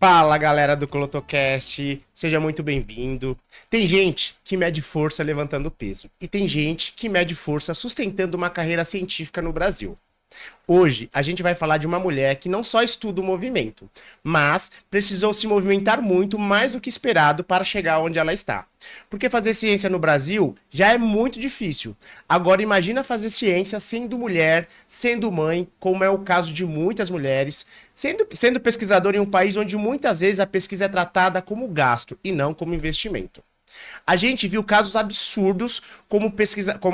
Fala, galera do Clotocast, seja muito bem-vindo. Tem gente que mede força levantando peso e tem gente que mede força sustentando uma carreira científica no Brasil. Hoje, a gente vai falar de uma mulher que não só estuda o movimento, mas precisou se movimentar muito mais do que esperado para chegar onde ela está. Porque fazer ciência no Brasil já é muito difícil. Agora imagina fazer ciência sendo mulher, sendo mãe, como é o caso de muitas mulheres, sendo pesquisadora em um país onde muitas vezes a pesquisa é tratada como gasto e não como investimento. A gente viu casos absurdos, como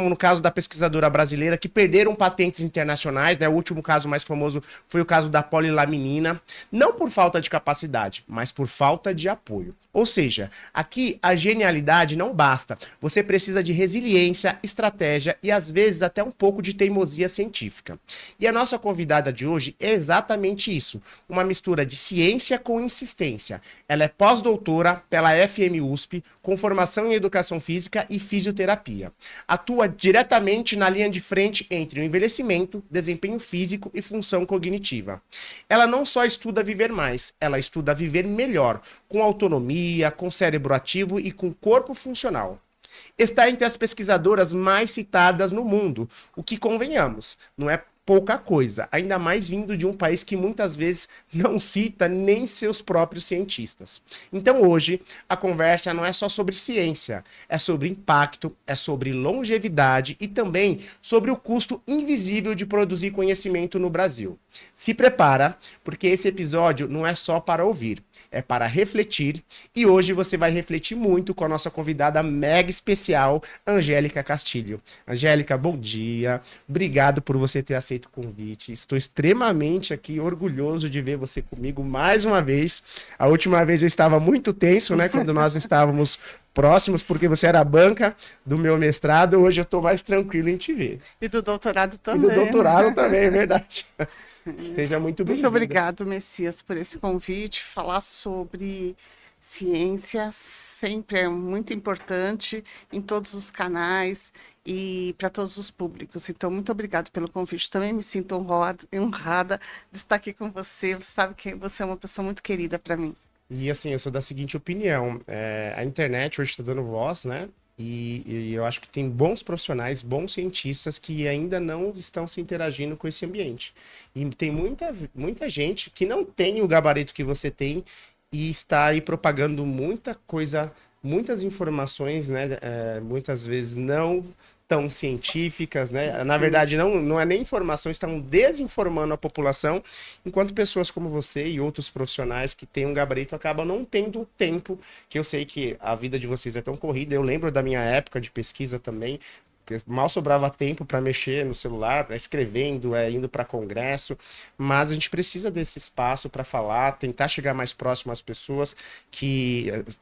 no caso da pesquisadora brasileira, que perderam patentes internacionais, né? O último caso mais famoso foi o caso da polilaminina, não por falta de capacidade, mas por falta de apoio. Ou seja, aqui a genialidade não basta, você precisa de resiliência, estratégia e às vezes até um pouco de teimosia científica. E a nossa convidada de hoje é exatamente isso, uma mistura de ciência com insistência. Ela é pós-doutora pela FMUSP, com formação em educação física e fisioterapia. Atua diretamente na linha de frente entre o envelhecimento, desempenho físico e função cognitiva. Ela não só estuda viver mais, ela estuda viver melhor, com autonomia, com cérebro ativo e com corpo funcional. Está entre as pesquisadoras mais citadas no mundo, o que, convenhamos, não é pouca coisa, ainda mais vindo de um país que muitas vezes não cita nem seus próprios cientistas. Então hoje a conversa não é só sobre ciência, é sobre impacto, é sobre longevidade e também sobre o custo invisível de produzir conhecimento no Brasil. Se prepara, porque esse episódio não é só para ouvir, é para refletir, e hoje você vai refletir muito com a nossa convidada mega especial, Angélica Castilho. Angélica, bom dia, obrigado por você ter aceito o convite, estou extremamente aqui orgulhoso de ver você comigo mais uma vez. A última vez eu estava muito tenso, né, quando nós estávamos próximos, porque você era a banca do meu mestrado, hoje eu estou mais tranquilo em te ver. E do doutorado também. E do doutorado também, é verdade. Seja muito bem-vindo. Muito obrigado, Messias, por esse convite. Falar sobre ciência sempre é muito importante em todos os canais e para todos os públicos. Então, muito obrigado pelo convite. Também me sinto honrada de estar aqui com você. Você sabe que você é uma pessoa muito querida para mim. E assim, eu sou da seguinte opinião, a internet hoje está dando voz, né? E eu acho que tem bons profissionais, bons cientistas que ainda não estão se interagindo com esse ambiente. E tem muita gente que não tem o gabarito que você tem e está aí propagando muita coisa, muitas informações, né? Muitas vezes não tão científicas, né? Na verdade, não é nem informação, estão desinformando a população, enquanto pessoas como você e outros profissionais que têm um gabarito acabam não tendo o tempo, que eu sei que a vida de vocês é tão corrida. Eu lembro da minha época de pesquisa também, mal sobrava tempo para mexer no celular, escrevendo, indo para congresso, mas a gente precisa desse espaço para falar, tentar chegar mais próximo às pessoas,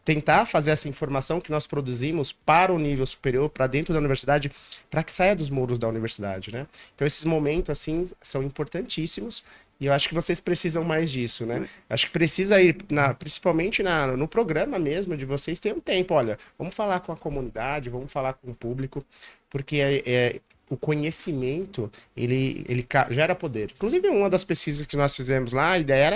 tentar fazer essa informação que nós produzimos para o nível superior, para dentro da universidade, para que saia dos muros da universidade, né? Então esses momentos assim são importantíssimos. E eu acho que vocês precisam mais disso, né? Acho que precisa ir, principalmente no programa mesmo de vocês, ter um tempo. Olha, vamos falar com a comunidade, vamos falar com o público, porque o conhecimento, ele gera poder. Inclusive, uma das pesquisas que nós fizemos lá, a ideia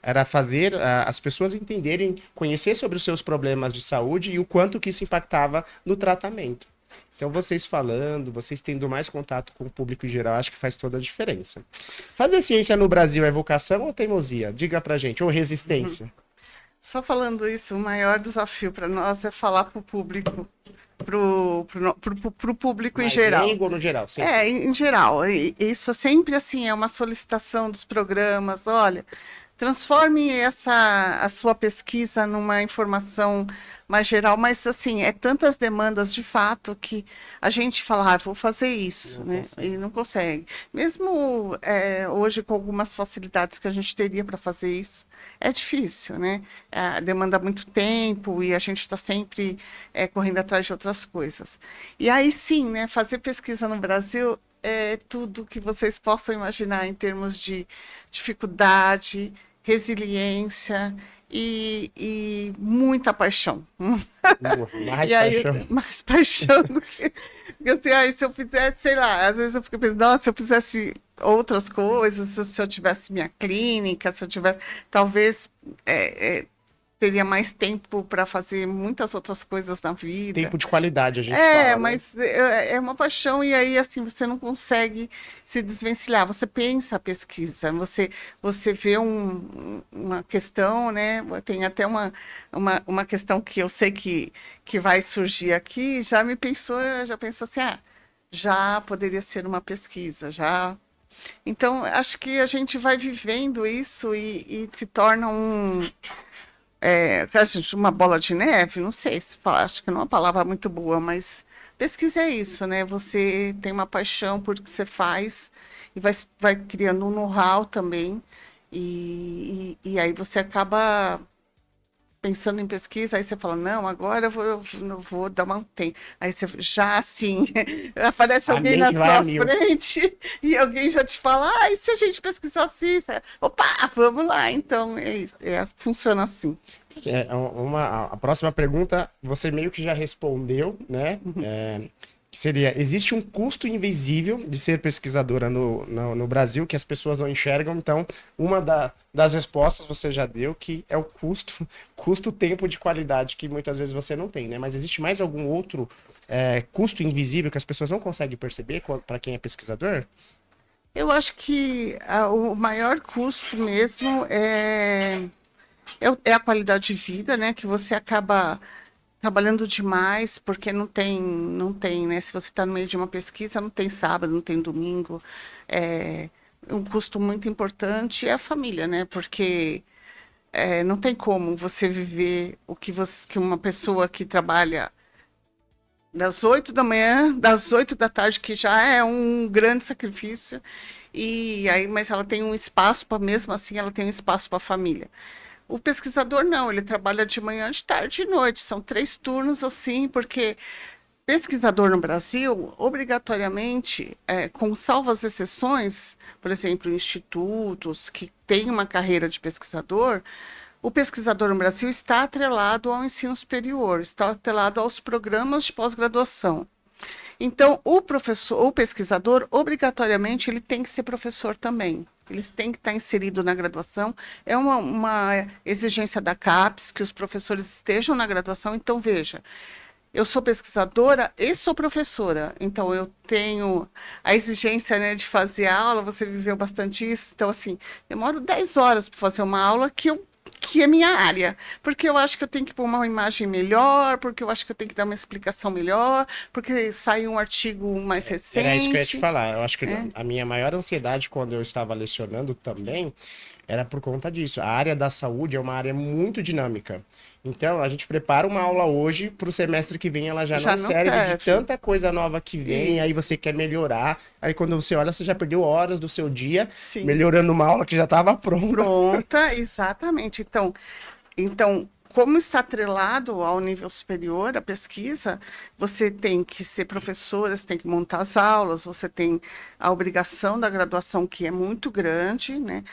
era fazer as pessoas entenderem, conhecer sobre os seus problemas de saúde e o quanto que isso impactava no tratamento. Então, vocês falando, vocês tendo mais contato com o público em geral, acho que faz toda a diferença. Fazer ciência no Brasil é vocação ou teimosia? Diga pra gente, ou resistência? Só falando isso, o maior desafio para nós é falar para o público, pro público em geral. Leigo ou no geral? Sim. Em geral. Isso sempre assim, é uma solicitação dos programas. Olha, transforme a sua pesquisa numa informação mais geral, mas assim, tantas demandas de fato que a gente fala, vou fazer isso, né? E não consegue. Mesmo hoje, com algumas facilidades que a gente teria para fazer isso, é difícil, né? Demanda muito tempo e a gente está sempre correndo atrás de outras coisas. E aí sim, né? Fazer pesquisa no Brasil é tudo que vocês possam imaginar em termos de dificuldade, resiliência e muita paixão. Mais paixão. Mais paixão Porque assim, aí, se eu fizesse, sei lá, às vezes eu fico pensando, nossa, se eu fizesse outras coisas, se eu tivesse minha clínica, se eu tivesse, talvez teria mais tempo para fazer muitas outras coisas na vida. Tempo de qualidade, a gente É, fala, né? mas é uma paixão e aí assim você não consegue se desvencilhar. Você pensa a pesquisa, você vê uma questão, né? Tem até uma questão que eu sei que vai surgir aqui. Já pensou assim, já poderia ser uma pesquisa, já. Então acho que a gente vai vivendo isso e se torna uma bola de neve, não sei se falar, acho que não é uma palavra muito boa, mas pesquisa é isso, né? Você tem uma paixão por o que você faz e vai criando um know-how também, e aí você acaba pensando em pesquisa, aí você fala, não, agora eu vou dar uma tempo. Aí você já assim, aparece A alguém na mente vai a sua mil. frente e alguém já te fala, e se a gente pesquisar assim? Opa, vamos lá. Então, é isso, funciona assim. A próxima pergunta, você meio que já respondeu, né? Que seria, existe um custo invisível de ser pesquisadora no Brasil que as pessoas não enxergam? Então, das respostas você já deu, que é o custo tempo de qualidade, que muitas vezes você não tem, né? Mas existe mais algum outro custo invisível que as pessoas não conseguem perceber para quem é pesquisador? Eu acho que o maior custo mesmo é a qualidade de vida, né? Que você acaba trabalhando demais, porque não tem, né? Se você está no meio de uma pesquisa, não tem sábado, não tem domingo. É, um custo muito importante é a família, né? Porque não tem como você viver que uma pessoa que trabalha das 8 da manhã, das 8 da tarde, que já é um grande sacrifício, e aí, mas ela tem um espaço para, mesmo assim, ela tem um espaço para a família. O pesquisador não, ele trabalha de manhã, de tarde e de noite. São 3 turnos assim, porque pesquisador no Brasil, obrigatoriamente, com salvas exceções, por exemplo, institutos que têm uma carreira de pesquisador, o pesquisador no Brasil está atrelado ao ensino superior, está atrelado aos programas de pós-graduação. Então, o pesquisador, obrigatoriamente, ele tem que ser professor também. Eles têm que estar inseridos na graduação. É uma exigência da CAPES que os professores estejam na graduação. Então, veja, eu sou pesquisadora e sou professora. Então, eu tenho a exigência, né, de fazer aula. Você viveu bastante isso. Então, assim, demoro 10 horas para fazer uma aula que é minha área, porque eu acho que eu tenho que pôr uma imagem melhor, porque eu acho que eu tenho que dar uma explicação melhor, porque saiu um artigo mais Era isso que eu ia te recente. falar. Eu acho que É. a minha maior ansiedade quando eu estava lecionando também era por conta disso. A área da saúde é uma área muito dinâmica. Então, a gente prepara uma aula hoje, para o semestre que vem ela já não Já não serve de serve. tanta coisa nova que vem, aí Isso, você quer melhorar. Aí quando você olha, você já perdeu horas do seu dia sim. melhorando uma aula que já estava pronta. Pronta, exatamente. Então, como está atrelado ao nível superior, a pesquisa, você tem que ser professora, você tem que montar as aulas, você tem a obrigação da graduação, que é muito grande, né?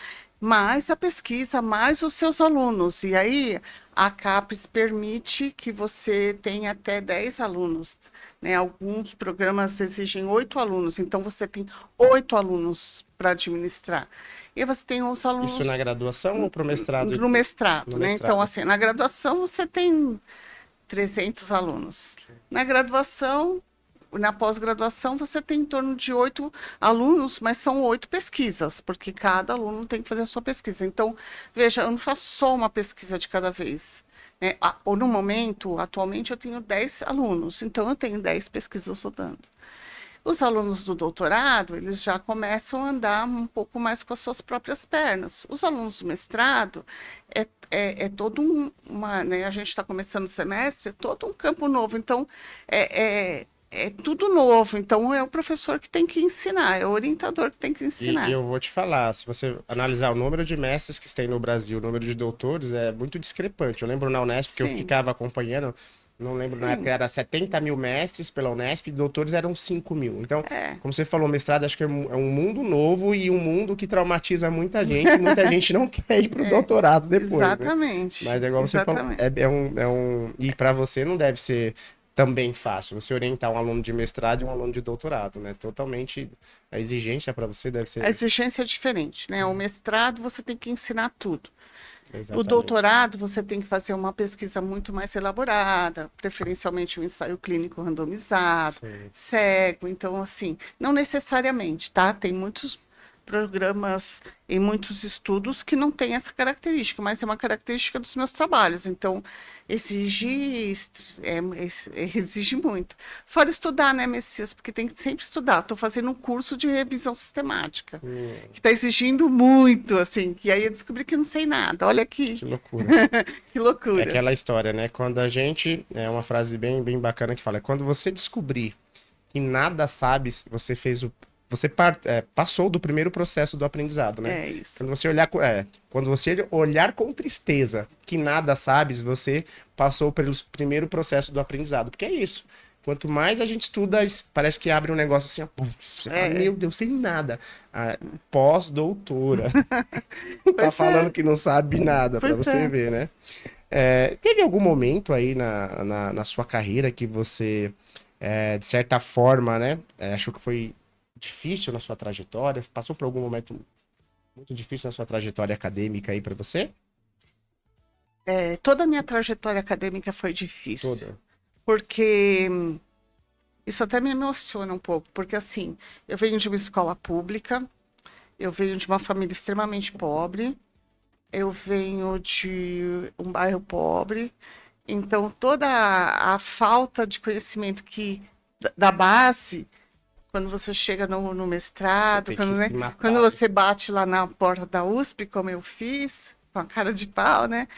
Mais a pesquisa, mais os seus alunos. E aí, a CAPES permite que você tenha até 10 alunos, né? Alguns programas exigem 8 alunos, então você tem 8 alunos para administrar. E você tem os Isso na alunos graduação ou pro mestrado? no No mestrado, né? Então, mestrado. assim, na graduação você tem 300 alunos. Na graduação, na pós-graduação, você tem em torno de 8 alunos, mas são 8 pesquisas, porque cada aluno tem que fazer a sua pesquisa. Então, veja, eu não faço só uma pesquisa de cada vez, né? Ou no momento, atualmente, eu tenho 10 alunos, então eu tenho 10 pesquisas rodando. Os alunos do doutorado, eles já começam a andar um pouco mais com as suas próprias pernas. Os alunos do mestrado, todo né, a gente está começando o semestre, é todo um campo novo. Então, é tudo novo. Então, é o professor que tem que ensinar, é o orientador que tem que E ensinar. eu vou te falar, se você analisar o número de mestres que tem no Brasil, o número de doutores, é muito discrepante. Eu lembro na Unesp que eu Sim, ficava acompanhando, não lembro, na época sim, era 70 mil mestres pela Unesp e doutores eram 5 mil. Então, é, como você falou, mestrado acho que é um mundo novo e um mundo que traumatiza muita gente, e muita gente não quer ir para o é, doutorado depois, né? exatamente, Mas é igual você falou, exatamente. E para você não deve ser. também fácil você orientar um aluno de mestrado e um aluno de doutorado, né? Totalmente a exigência para você deve A ser exigência é diferente, né? O mestrado você tem que ensinar tudo. O exatamente. doutorado, você tem que fazer uma pesquisa muito mais elaborada, preferencialmente um ensaio clínico randomizado, Sim. cego. Então, assim, não necessariamente, tá? Tem muitos programas e muitos estudos que não têm essa característica, mas é uma característica dos meus trabalhos. Então, exige muito. Fora estudar, né, Messias? Porque tem que sempre estudar. Estou fazendo um curso de revisão sistemática que está exigindo muito, assim, que aí eu descobri que não sei nada. Olha Que que, loucura. que É loucura. aquela história, né? Quando a gente. É uma frase bem bacana que fala: é quando você descobrir que nada sabe, você fez o. Você passou do primeiro processo do aprendizado, né? É isso. Quando você olhar com tristeza que nada sabes, você passou pelo primeiro processo do aprendizado. Porque é isso. Quanto mais a gente estuda, parece que abre um negócio assim, ó, puf, você fala, É, meu Deus, sem nada. Ah, pós-doutora. Tá pois falando é, que não sabe nada, pra pois você é. ver, né? Teve algum momento aí na sua carreira que você, de certa forma, né, achou que foi difícil na sua trajetória? Passou por algum momento muito difícil na sua trajetória acadêmica aí pra você? Toda a minha trajetória acadêmica foi difícil, Toda. porque isso até me emociona um pouco, porque assim, eu venho de uma escola pública, eu venho de uma família extremamente pobre, eu venho de um bairro pobre, então toda a falta de conhecimento da base, quando você chega no Você mestrado, tem que se quando matar, né? você bate lá na porta da USP, como eu fiz, com a cara de pau, né?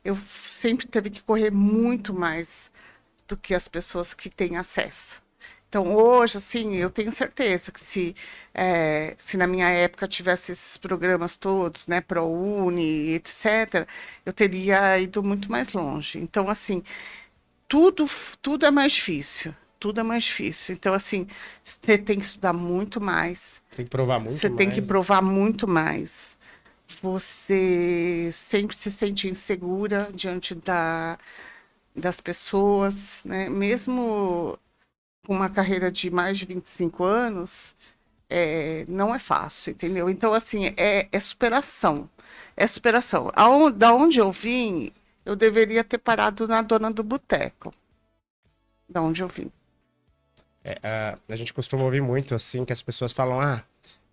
Eu sempre teve que correr muito mais do que as pessoas que têm acesso. Então, hoje, assim, eu tenho certeza que se na minha época tivesse esses programas todos, né, ProUni, etc., eu teria ido muito mais longe. Então, assim, tudo, tudo é mais difícil. Tudo é mais difícil. Então, assim, você tem que estudar muito mais. Tem que provar Você muito tem que mais. provar muito mais. Você sempre se sente insegura diante das pessoas, né? Mesmo com uma carreira de mais de 25 anos, não é fácil, entendeu? Então, assim, é superação. É superação. Da onde eu vim, eu deveria ter parado na dona do boteco. Da onde eu vim. A gente costuma ouvir muito assim que as pessoas falam: ah,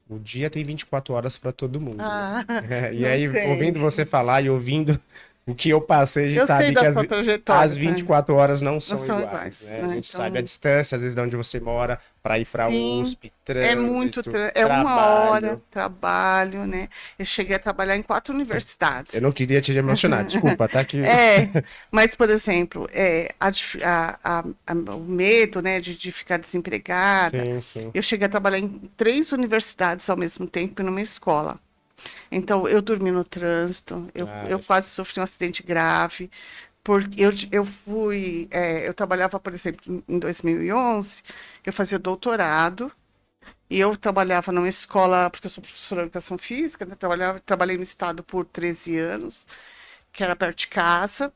o dia tem 24 horas pra todo mundo, né? Ah, E não aí, tem. ouvindo você falar e ouvindo o que eu passei, a gente Eu sei sabe que da as, sua as trajetória, né? 24 horas não Não são são iguais, iguais, né? A né? gente sabe a Então, distância, às vezes, de onde você mora, para ir para sim, USP, é muito, trânsito, é uma hora trabalho. trabalho, né? Eu cheguei a trabalhar em 4 Eu universidades. não queria te emocionar, desculpa, tá? Que... É, mas, por exemplo, o medo, né, de ficar desempregada, Sim, sim. eu cheguei a trabalhar em 3 universidades ao mesmo tempo e numa escola. Então, eu dormi no trânsito, Ah, eu quase sofri um acidente grave, porque eu trabalhava, por exemplo, em 2011, eu fazia doutorado, e eu trabalhava numa escola, porque eu sou professora de educação física, né, trabalhei no estado por 13 anos, que era perto de casa.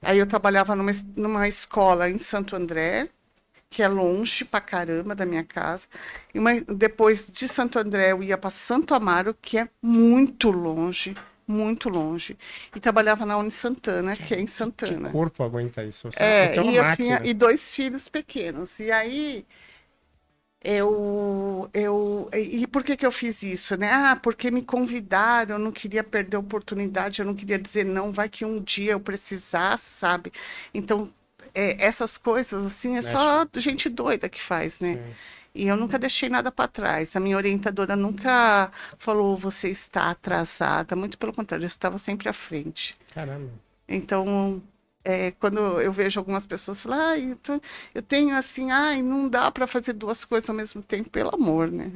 Aí eu trabalhava numa escola em Santo André, que é longe pra caramba da minha casa. Depois de Santo André, eu ia para Santo Amaro, que é muito longe, muito longe. E trabalhava na Uni Santana, que é em que Santana. corpo aguenta isso? Você é uma E eu tinha máquina. 2 filhos pequenos. E aí e por que que eu fiz isso, né? Ah, porque me convidaram, eu não queria perder a oportunidade, eu não queria dizer não, vai que um dia eu precisasse, sabe? Então, essas coisas, assim, é Mexe. só gente doida que faz, né? Sim. E eu nunca deixei nada para trás. A minha orientadora nunca falou, você está atrasada. Muito pelo contrário, eu estava sempre à frente. Caramba. Então, quando eu vejo algumas pessoas falar, eu tenho assim, ai, não dá para fazer 2 coisas ao mesmo tempo, pelo amor, né?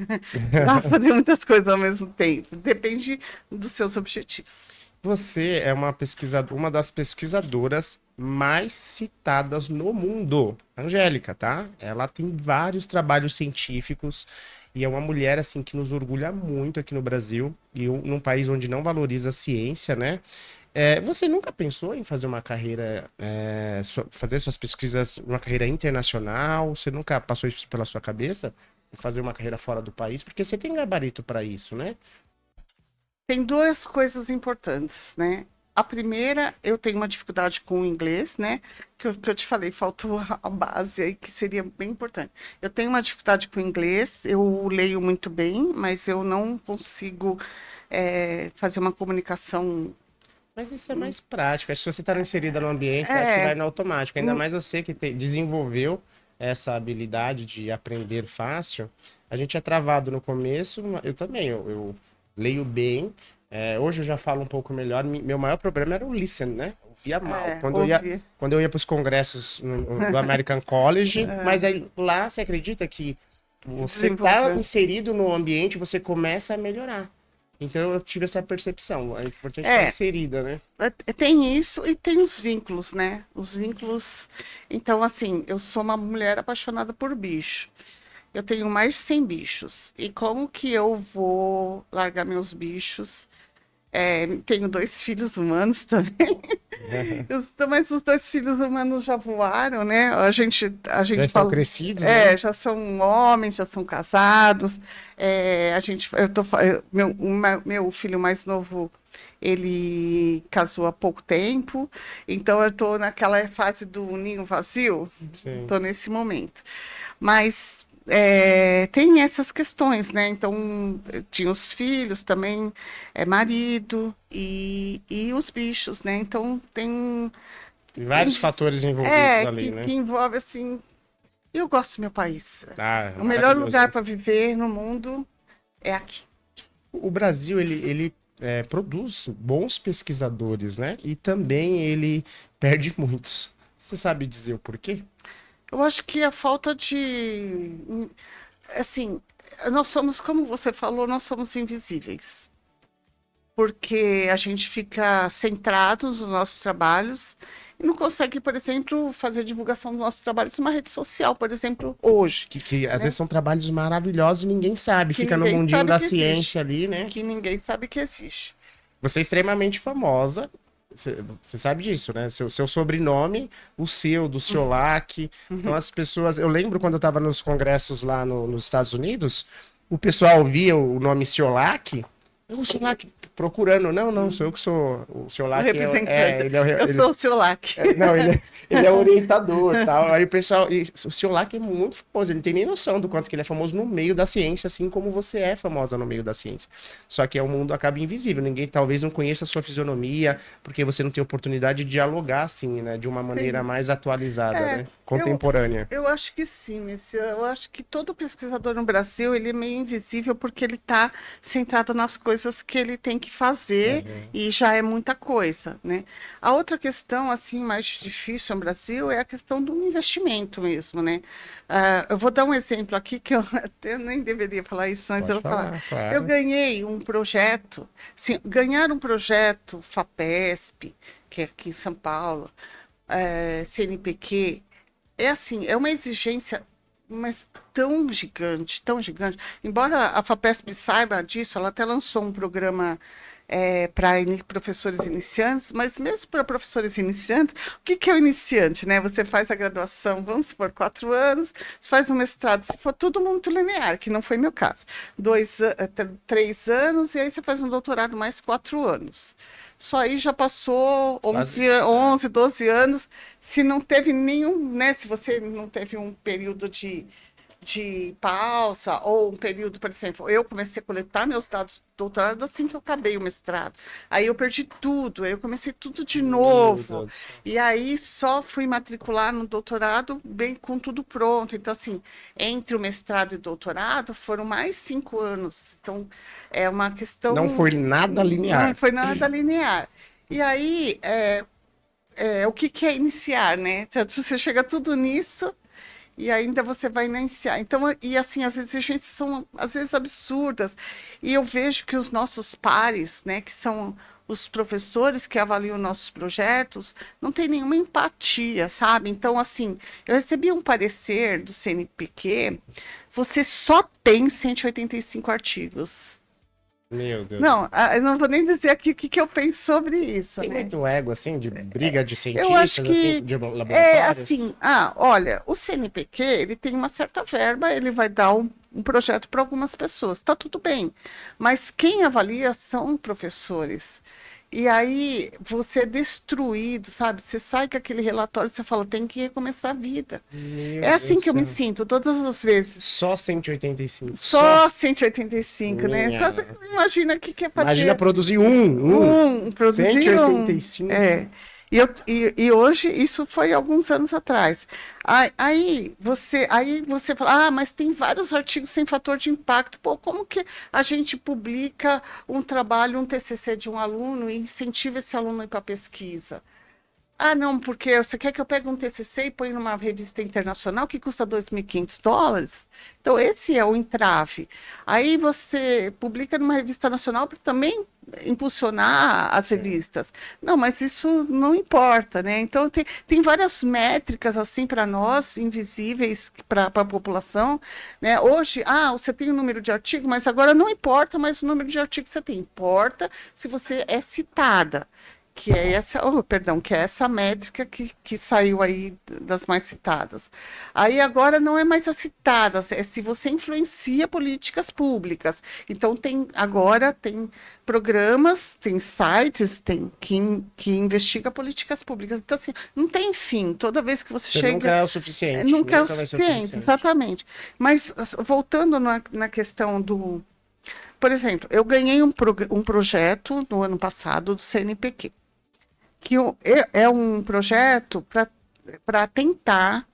Dá para fazer muitas coisas ao mesmo tempo, depende dos seus objetivos. Você é uma das pesquisadoras mais citadas no mundo. Angélica, tá? Ela tem vários trabalhos científicos e é uma mulher assim que nos orgulha muito aqui no Brasil e num país onde não valoriza a ciência, né? Você nunca pensou em fazer uma carreira, fazer suas pesquisas, uma carreira internacional? Você nunca passou isso pela sua cabeça? Fazer uma carreira fora do país? Porque você tem gabarito para isso, né? Tem duas coisas importantes, né? A primeira, eu tenho uma dificuldade com o inglês, né? Que eu te falei, faltou a base aí, que seria bem importante. Eu tenho uma dificuldade com o inglês, eu leio muito bem, mas eu não consigo fazer uma comunicação. Mas isso é mais prático. Acho que se você está inserida no ambiente, eu acho que É, vai no automático. Ainda hum, mais você que desenvolveu essa habilidade de aprender fácil. A gente é travado no começo, eu também, eu leio bem. Hoje eu já falo um pouco melhor. Meu maior problema era o listen, né? Eu via mal. ouvir. Quando eu ia para os congressos do American College, mas aí, lá você acredita que você está Desenvolver. inserido no ambiente, você começa a melhorar. Então eu tive essa percepção. É importante estar É, inserida, né? tem isso e tem os vínculos, né? Os vínculos. Então, assim, eu sou uma mulher apaixonada por bicho. Eu tenho mais de 100 bichos. E como que eu vou largar meus bichos? Tenho dois filhos humanos também. Mas os dois filhos humanos já voaram, né? A Já gente estão fala, crescidos, né? já são homens, já são casados. Meu filho mais novo, ele casou há pouco tempo, então eu estou naquela fase do ninho vazio, Sim. estou nesse momento. Mas tem essas questões, né? Então, eu tinha os filhos também, marido e os bichos, né? Então, Tem tem vários fatores envolvidos ali, que né? envolve assim. Eu gosto do meu país. Ah, O melhor lugar maravilhoso. para viver no mundo é aqui. O Brasil, ele produz bons pesquisadores, né? E também ele perde muitos. Você sabe dizer o porquê? Eu acho que a falta de, assim, nós somos, como você falou, nós somos invisíveis. Porque a gente fica centrado nos nossos trabalhos e não consegue, por exemplo, fazer divulgação dos nossos trabalhos numa rede social, por exemplo, hoje, Que às né? vezes são trabalhos maravilhosos e ninguém sabe. Que Fica no ninguém mundinho sabe da que existe. ciência ali, né? Que ninguém sabe que existe. Você é extremamente famosa. Você sabe disso, né? Seu sobrenome, o seu, do Ciolac. Então as pessoas. Eu lembro quando eu estava nos congressos lá nos Estados Unidos, o pessoal via o nome Ciolac. O Ciolac procurando. Não, não, sou eu que sou. O O Ciolac representante. ele é Eu sou o seu LAC. não, ele é orientador e tal. Aí o pessoal. O Ciolac é muito famoso, ele não tem nem noção do quanto que ele é famoso no meio da ciência, assim como você é famosa no meio da ciência. Só que o mundo acaba invisível. Ninguém talvez não conheça a sua fisionomia, porque você não tem oportunidade de dialogar, assim, né? De uma maneira Sim. mais atualizada, É, né? eu, Contemporânea. eu acho que sim, Miss. Eu acho que todo pesquisador no Brasil, ele é meio invisível porque ele está centrado nas coisas que ele tem que fazer Uhum. e já é muita coisa, né? A outra questão, assim, mais difícil no Brasil é a questão do investimento mesmo, né? Eu vou dar um exemplo aqui que eu até nem deveria falar isso, mas eu Pode vou falar. falar, Eu claro. ganhei um projeto, sim, ganhar um projeto FAPESP, que é aqui em São Paulo, CNPq, é assim, é uma exigência, mas tão gigante. Embora a FAPESP saiba disso, ela até lançou um programa para professores iniciantes, mas mesmo para professores iniciantes, o que que é o iniciante, né? Você faz a graduação, vamos supor, 4 anos, faz um mestrado, se for tudo muito linear, que não foi meu caso, 3 anos, e aí você faz um doutorado mais 4 anos. Só aí já passou Quase. 11, 12 anos, se não teve nenhum, né? Se você não teve um período de pausa, ou um período, por exemplo, eu comecei a coletar meus dados do doutorado assim que eu acabei o mestrado. Aí eu perdi tudo, aí eu comecei tudo de Meu novo. Deus do céu. E aí só fui matricular no doutorado bem com tudo pronto. Então, assim, entre o mestrado e o doutorado foram mais 5 anos. Então, é uma Não questão, foi nada não linear. foi nada linear. E aí, o que que é iniciar, né? Então, você chega tudo nisso e ainda você vai iniciar. Então, e assim, as exigências são às vezes absurdas. E eu vejo que os nossos pares, né, que são os professores que avaliam nossos projetos, não tem nenhuma empatia, sabe? Então, assim, eu recebi um parecer do CNPq, você só tem 185 artigos. Meu Deus. Não, eu não vou nem dizer aqui o que que eu penso sobre isso, Tem né? muito ego, assim, de briga de Eu acho cientistas, assim, que de é laboratórios? assim, olha, o CNPq, ele tem uma certa verba, ele vai dar um projeto para algumas pessoas, tá tudo bem. Mas quem avalia são professores. E aí você é destruído, sabe? Você sai com aquele relatório, você fala, tem que recomeçar a vida. Meu É Deus assim do que eu me céu. sinto todas as vezes. Só 185. Só? Só 185, né? Só você Minha. imagina o que que é Imagina fazer produzir um. produzir um. 185. E hoje, isso foi alguns anos atrás. Aí você fala, mas tem vários artigos sem fator de impacto. Pô, como que a gente publica um trabalho, um TCC de um aluno e incentiva esse aluno a ir para pesquisa? Ah, não, porque você quer que eu pegue um TCC e ponha numa revista internacional que custa US$ 2.500? Então, esse é o entrave. Aí você publica numa revista nacional para também impulsionar as Sim. revistas. Não, mas isso não importa, né? Então, tem várias métricas, assim, para nós, invisíveis para a população, né? Hoje, você tem o número de artigo, mas agora não importa mais o número de artigos que você tem. Importa se você é citada, que é essa métrica que saiu aí das mais citadas. Aí agora não é mais as citadas, é se você influencia políticas públicas. Então agora tem programas, tem sites, tem que investiga políticas públicas. Então assim, não tem fim. Toda vez que você Você nunca chega, é o suficiente. nunca é o Nunca vai ser o suficiente, suficiente. exatamente. Mas voltando na questão por exemplo, eu ganhei um projeto no ano passado do CNPq, que é um projeto para tentar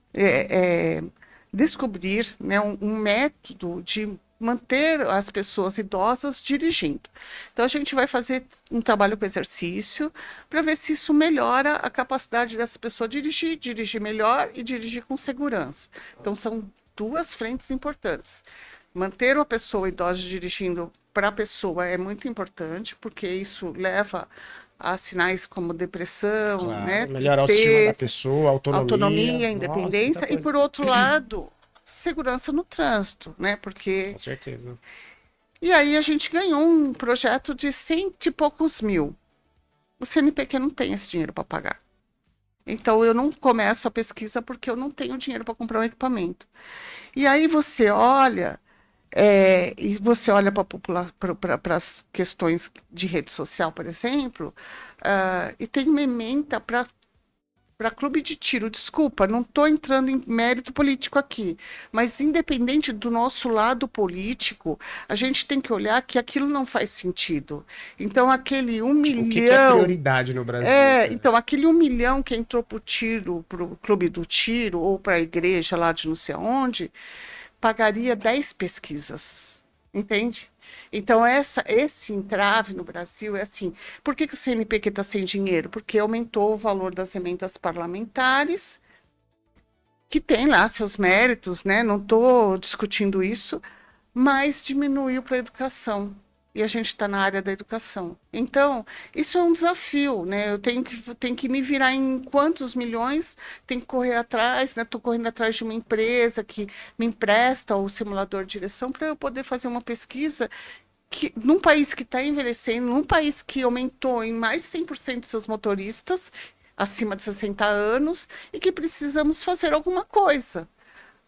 descobrir, né, um método de manter as pessoas idosas dirigindo. Então, a gente vai fazer um trabalho com exercício para ver se isso melhora a capacidade dessa pessoa dirigir melhor e dirigir com segurança. Então, são duas frentes importantes. Manter uma pessoa idosa dirigindo para a pessoa é muito importante, porque isso leva a sinais como depressão, né, Claro, melhor a autoestima da tristeza, pessoa, autonomia. autonomia, Nossa, muita independência, e coisa. por outro lado, segurança no trânsito, né? Com certeza. E aí a gente ganhou um projeto de cento e poucos mil. O CNPq não tem esse dinheiro para pagar. Então eu não começo a pesquisa porque eu não tenho dinheiro para comprar um equipamento. E aí você olha para as questões de rede social, por exemplo, e tem uma ementa para clube de tiro. Desculpa, não estou entrando em mérito político aqui, mas independente do nosso lado político, a gente tem que olhar que aquilo não faz sentido. Então, aquele um O que é milhão. prioridade no Brasil, cara? Então, aquele 1 milhão que entrou para o clube do tiro ou para a igreja lá de não sei aonde, pagaria 10 pesquisas, entende? Então, esse entrave no Brasil é assim. Por que o CNPq está sem dinheiro? Porque aumentou o valor das emendas parlamentares, que tem lá seus méritos, né? Não estou discutindo isso, mas diminuiu para a educação. E a gente está na área da educação. Então, isso é um desafio, né? Eu tenho que me virar em quantos milhões, tenho que correr atrás, né? Estou correndo atrás de uma empresa que me empresta o simulador de direção para eu poder fazer uma pesquisa que, num país que está envelhecendo, num país que aumentou em mais de 100% seus motoristas acima de 60 anos e que precisamos fazer alguma coisa.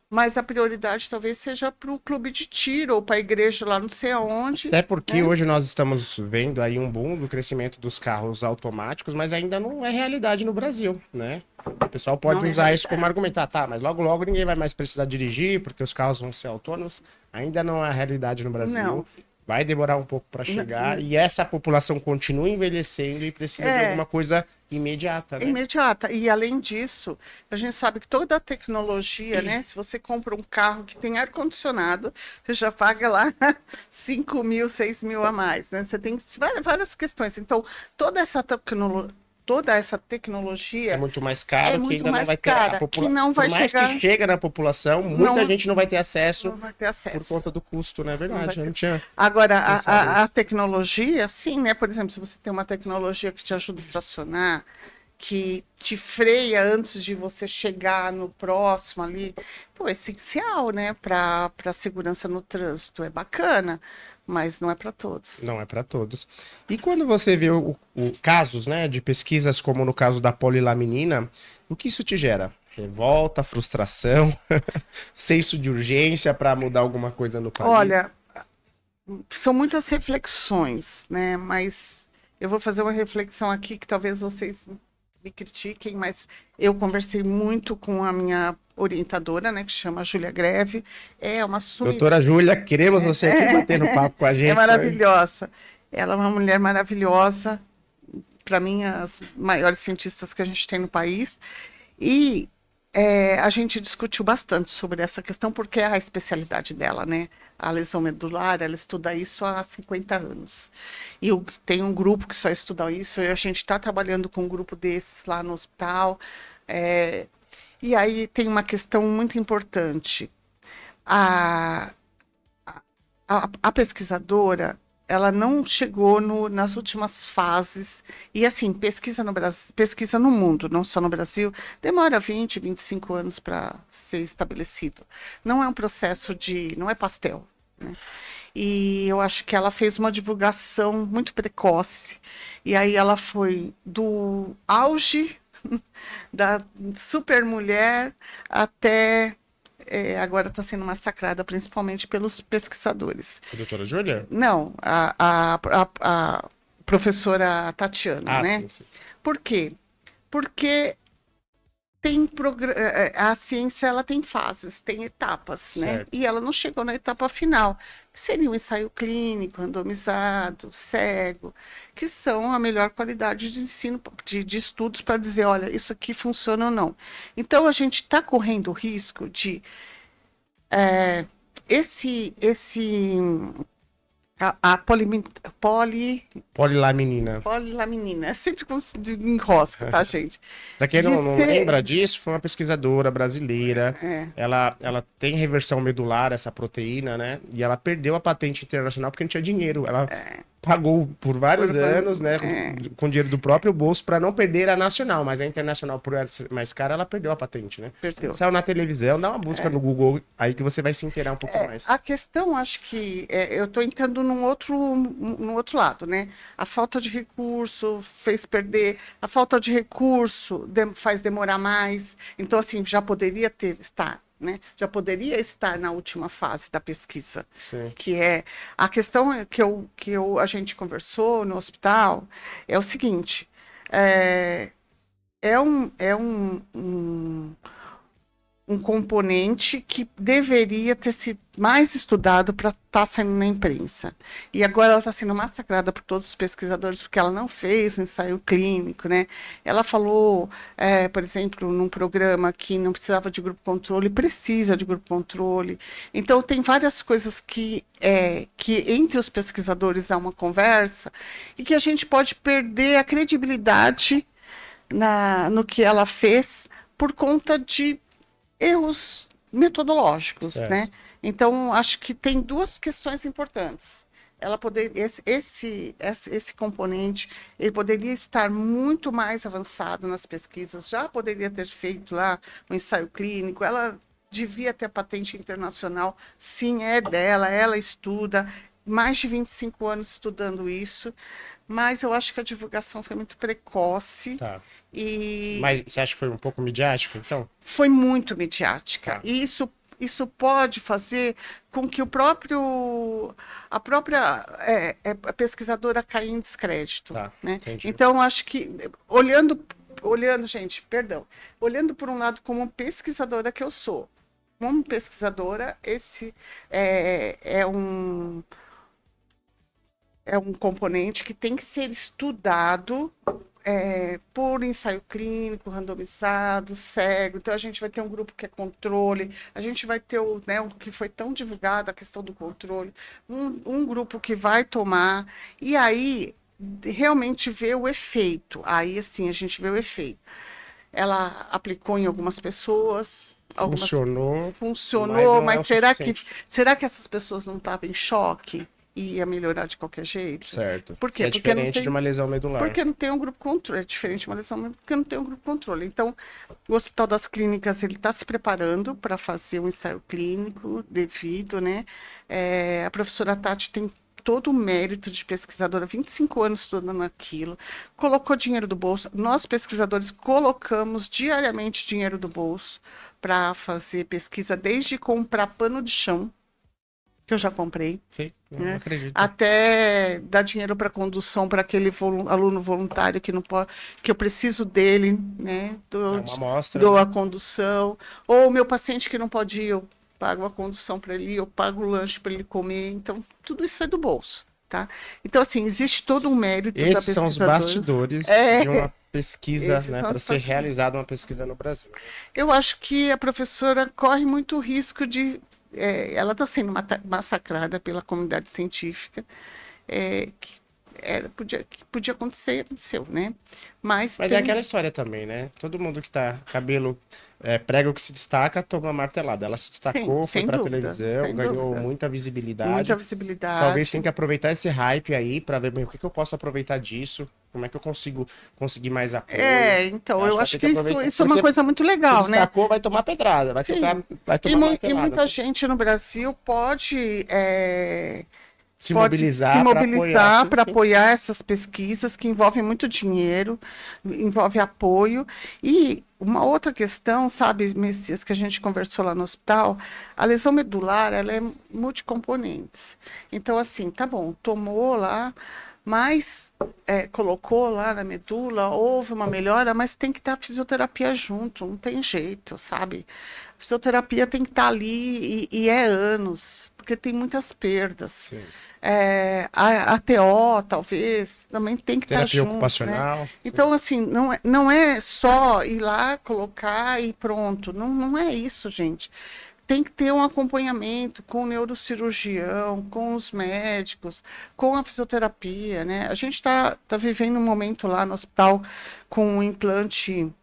Mas a prioridade talvez seja para o clube de tiro ou para a igreja lá não sei aonde, Até porque né? hoje nós estamos vendo aí um boom do crescimento dos carros automáticos, mas ainda não é realidade no Brasil, né? O pessoal pode Não é usar isso como realidade. argumentar, tá, mas logo logo ninguém vai mais precisar dirigir porque os carros vão ser autônomos. Ainda não é a realidade no Brasil. Não. Vai demorar um pouco para chegar e essa população continua envelhecendo e precisa de É alguma coisa imediata, né? imediata. E além disso, a gente sabe que toda a tecnologia, né? Se você compra um carro que tem ar-condicionado, você já paga lá 5.000, 6.000 a mais, né? Você tem várias questões. Então, toda essa É tecnologia muito mais é caro que muito ainda não mais vai ter a cara, que população. não Por vai mais que chegar, chega na população, muita não, gente não vai ter acesso não vai ter por acesso. conta do custo, não é Não vai verdade? Eu não ter. tinha Agora, pensado a nisso. tecnologia, sim, né? Por exemplo, se você tem uma tecnologia que te ajuda a estacionar, que te freia antes de você chegar no próximo ali, pô, é essencial, né, para a segurança no trânsito. É bacana, mas não é para todos. Não é para todos. E quando você vê casos, né, de pesquisas como no caso da polilaminina, o que isso te gera? Revolta, frustração, senso de urgência para mudar alguma coisa no país? Olha, são muitas reflexões, né? Mas eu vou fazer uma reflexão aqui que talvez vocês me critiquem, mas eu conversei muito com a minha orientadora, né, que chama Júlia Greve. É uma Doutora Júlia, queremos você aqui batendo papo com a gente. É maravilhosa. Ela é uma mulher maravilhosa, para mim, as maiores cientistas que a gente tem no país. E a gente discutiu bastante sobre essa questão, porque é a especialidade dela, né? A lesão medular, ela estuda isso há 50 anos. E tem um grupo que só estuda isso, e a gente está trabalhando com um grupo desses lá no hospital. E aí tem uma questão muito importante. A, a pesquisadora, ela não chegou nas últimas fases. E assim, pesquisa no Brasil, pesquisa no mundo, não só no Brasil, demora 20, 25 anos para ser estabelecido. Não é um processo não é pastel, né? E eu acho que ela fez uma divulgação muito precoce. E aí ela foi do auge da supermulher até agora está sendo massacrada, principalmente pelos pesquisadores. A doutora Júlia? Não, a professora Tatiana, né? Sim, sim. Por quê? Porque a ciência ela tem fases, tem etapas, né? Certo. E ela não chegou na etapa final, que seria o ensaio clínico, randomizado, cego, que são a melhor qualidade de ensino, de estudos para dizer, olha, isso aqui funciona ou não. Então, a gente está correndo o risco de a Polilaminina. polilaminina, é sempre enrosca, tá, gente? Para quem De não ser- lembra disso, foi uma pesquisadora brasileira. É. Ela tem reversão medular, essa proteína, né? E ela perdeu a patente internacional porque não tinha dinheiro. Ela pagou por vários anos, né? Com dinheiro do próprio bolso para não perder a nacional. Mas a internacional, por ser mais cara, ela perdeu a patente, né? Perdeu. Saiu na televisão, dá uma busca no Google aí que você vai se inteirar um pouco mais. A questão, acho que eu estou entrando num outro lado, né? A falta de recurso fez perder, a falta de recurso faz demorar mais. Então, assim, já poderia estar, né? Já poderia estar na última fase da pesquisa, Sim. que é a questão a gente conversou no hospital é o seguinte, um componente que deveria ter sido mais estudado para estar saindo na imprensa. E agora ela está sendo massacrada por todos os pesquisadores porque ela não fez o ensaio clínico, né? Ela falou, por exemplo, num programa que não precisava de grupo controle, precisa de grupo controle. Então, tem várias coisas que entre os pesquisadores há uma conversa e que a gente pode perder a credibilidade no que ela fez por conta de erros metodológicos, Certo. né? Então, acho que tem duas questões importantes. Esse componente, ele poderia estar muito mais avançado nas pesquisas, já poderia ter feito lá um ensaio clínico, ela devia ter a patente internacional, sim, é dela, ela estuda, mais de 25 anos estudando isso, mas eu acho que a divulgação foi muito precoce. Tá. E Mas você acha que foi um pouco midiático, então? foi muito midiática. Tá. E isso pode fazer com que a própria pesquisadora caia em descrédito. Tá, Né? entendi. Então, acho que, gente, perdão, olhando por um lado como pesquisadora que eu sou, como pesquisadora, esse é um componente que tem que ser estudado por ensaio clínico, randomizado, cego. Então, a gente vai ter um grupo que é controle, a gente vai ter o que foi tão divulgado, a questão do controle, um grupo que vai tomar, e aí realmente ver o efeito. Aí, assim, a gente vê o efeito. Ela aplicou em algumas pessoas. Funcionou, Funcionou, mas não é mas o suficiente. será que essas pessoas não estavam em choque? ia melhorar de qualquer jeito. Certo. Por quê? É Porque não diferente tem, de uma lesão medular. porque não tem um grupo controle. É diferente de uma lesão porque não tem um grupo controle. Então, o Hospital das Clínicas ele está se preparando para fazer um ensaio clínico devido, né? A professora Tati tem todo o mérito de pesquisadora, 25 anos estudando aquilo, colocou dinheiro do bolso. Nós, pesquisadores, colocamos diariamente dinheiro do bolso para fazer pesquisa, desde comprar pano de chão, que eu já comprei, Sim, não né? acredito. Até dar dinheiro para condução para aquele aluno voluntário que não pode, que eu preciso dele, né? É uma amostra, Dou né? a condução. Ou o meu paciente que não pode ir, eu pago a condução para ele, eu pago o lanche para ele comer. Então, tudo isso é do bolso, tá? Então, assim, existe todo um mérito da Esses são os pesquisadora. bastidores de uma pesquisa, Esses né, são para os ser bastidores. realizada uma pesquisa no Brasil. Eu acho que a professora corre muito risco de. Ela está sendo massacrada pela comunidade científica, que podia acontecer e aconteceu, né? Mas Mas é aquela história também, né? Todo mundo que tá cabelo prega o que se destaca, toma martelada. Ela se sim, destacou, foi sem pra dúvida, televisão, sem ganhou dúvida. muita Muita visibilidade. Talvez tenha visibilidade. que aproveitar esse hype aí pra ver bem, o que que eu posso aproveitar disso, como é que eu consigo conseguir mais apoio. Então, Acho eu que vai acho ter que que isso, aproveitar, isso é uma porque coisa muito se legal, né? destacou, vai tomar pedrada, Sim. vai E, tomar e martelada. muita gente no Brasil Se pode se mobilizar pra apoiar, mobilizar sim, para sim. apoiar essas pesquisas que envolvem muito dinheiro, envolve apoio. E uma outra questão, sabe, Messias, que a gente conversou lá no hospital, a lesão medular, ela é multicomponentes. Então, assim, tá bom, tomou lá, mas colocou lá na medula, houve uma melhora, mas tem que estar a fisioterapia junto, não tem jeito, sabe? A fisioterapia tem que estar ali e é anos, porque tem muitas perdas. Sim. A TO, talvez, também tem que estar Terapia junto, né? ocupacional. Sim. Então, assim, não é só ir lá, colocar e pronto. Não, não é isso, gente. Tem que ter um acompanhamento com o neurocirurgião, com os médicos, com a fisioterapia, né? A gente tá vivendo um momento lá no hospital com um implante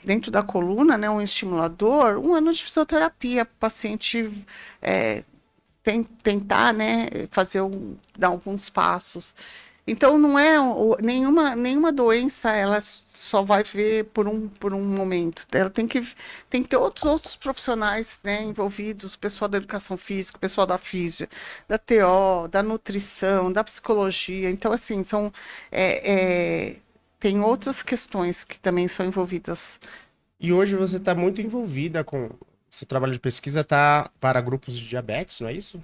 dentro da coluna, né, um estimulador, um ano de fisioterapia para o paciente tentar, né, dar alguns passos. Então, não é nenhuma doença, ela só vai ver por um momento. Ela tem que ter outros profissionais, né, envolvidos, o pessoal da educação física, o pessoal da físio, da TO, da nutrição, da psicologia. Então, assim, tem outras questões que também são envolvidas. E hoje você está muito envolvida com. Seu trabalho de pesquisa está para grupos de diabetes, não é isso?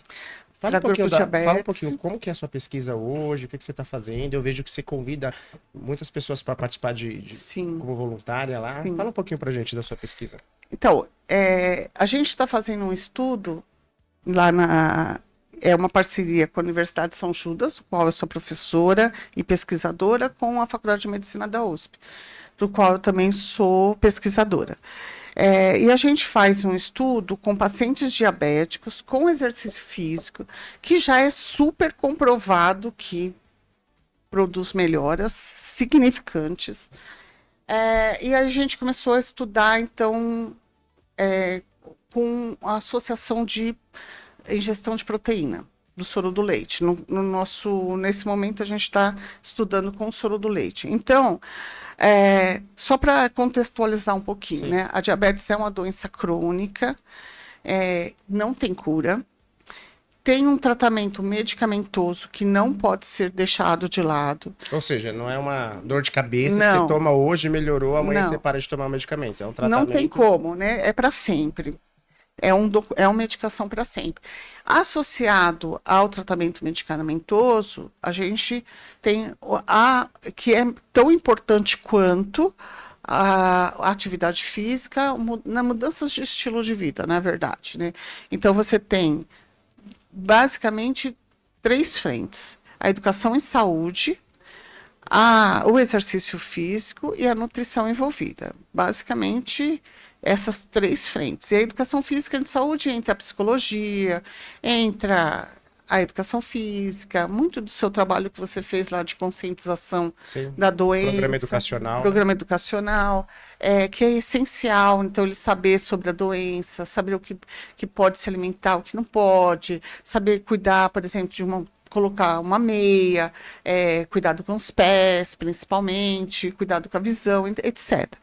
Para grupos Fala um diabetes. pouquinho como que é a sua pesquisa hoje, o que que você está fazendo. Eu vejo que você convida muitas pessoas para participar Sim, como voluntária lá. sim. Fala um pouquinho para a gente da sua pesquisa. Então, a gente está fazendo um estudo lá é uma parceria com a Universidade de São Judas, do qual eu sou professora e pesquisadora, com a Faculdade de Medicina da USP, do qual eu também sou pesquisadora. E a gente faz um estudo com pacientes diabéticos, com exercício físico, que já é super comprovado que produz melhoras significantes. E a gente começou a estudar, então, com a associação de ingestão de proteína do soro do leite. Nesse momento, a gente está estudando com o soro do leite. Então, só para contextualizar um pouquinho, Sim. né? A diabetes é uma doença crônica, não tem cura, tem um tratamento medicamentoso que não pode ser deixado de lado. Ou seja, não é uma dor de cabeça que você Não, toma hoje, melhorou, amanhã você não, para de tomar o medicamento. É um não tem tratamento. como, né? É para sempre. É uma medicação para sempre. Associado ao tratamento medicamentoso, a gente tem que é tão importante quanto a atividade física na mudança de estilo de vida, na verdade, né? Então, você tem basicamente 3 frentes: a educação em saúde, o exercício físico e a nutrição envolvida. Basicamente, essas 3 frentes. E a educação física e de saúde entra a psicologia, entra a educação física, muito do seu trabalho que você fez lá de conscientização Sim. da doença, Programa educacional, programa educacional, que é essencial, então, ele saber sobre a doença, saber que pode se alimentar, o que não pode, saber cuidar, por exemplo, colocar uma meia, cuidado com os pés, principalmente, cuidado com a visão, etc.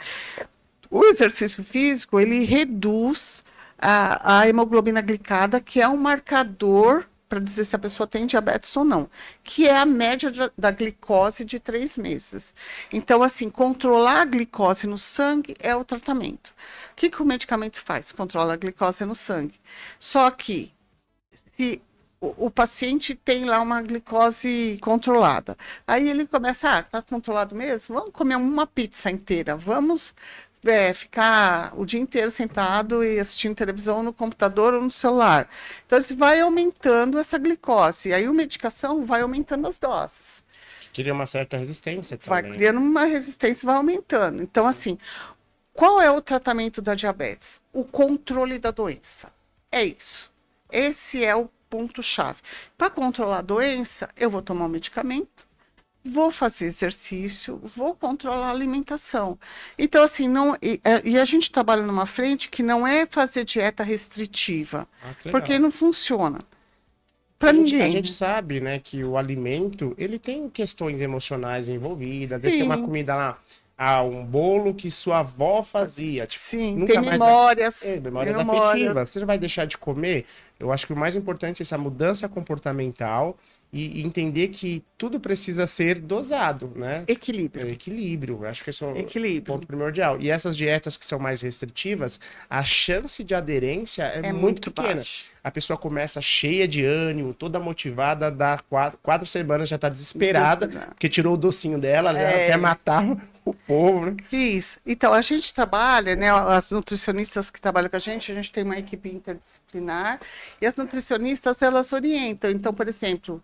O exercício físico, ele reduz a hemoglobina glicada, que é um marcador para dizer se a pessoa tem diabetes ou não, que é a média da glicose de 3 meses. Então, assim, controlar a glicose no sangue é o tratamento. O que o medicamento faz? Controla a glicose no sangue. Só que, se o paciente tem lá uma glicose controlada, aí ele começa, tá controlado mesmo? Vamos comer uma pizza inteira, vamos ficar o dia inteiro sentado e assistindo televisão no computador ou no celular. Então, ele vai aumentando essa glicose. Aí, a medicação vai aumentando as doses. Cria uma certa resistência Vai também. criando uma resistência e vai aumentando. Então, assim, qual é o tratamento da diabetes? O controle da doença. É isso. Esse é o ponto-chave. Para controlar a doença, eu vou tomar um medicamento, vou fazer exercício, vou controlar a alimentação. Então, assim, e a gente trabalha numa frente que não é fazer dieta restritiva, porque não funciona. Para ninguém. A gente sabe, né, que o alimento, ele tem questões emocionais envolvidas. Às vezes tem uma comida lá, um bolo que sua avó fazia. Tipo, sim, tem memórias. Memórias afetivas. Você vai deixar de comer? Eu acho que o mais importante é essa mudança comportamental e entender que tudo precisa ser dosado, né? Equilíbrio. Equilíbrio. Eu acho que esse é o Equilíbrio. ponto primordial. E essas dietas que são mais restritivas, a chance de aderência é muito pequena. Baixo. A pessoa começa cheia de ânimo, toda motivada, dá 4 semanas já tá desesperada, porque tirou o docinho dela, já quer matar o povo, né? Isso. Então, a gente trabalha, né, as nutricionistas que trabalham com a gente tem uma equipe interdisciplinar, e as nutricionistas, elas orientam. Então, por exemplo,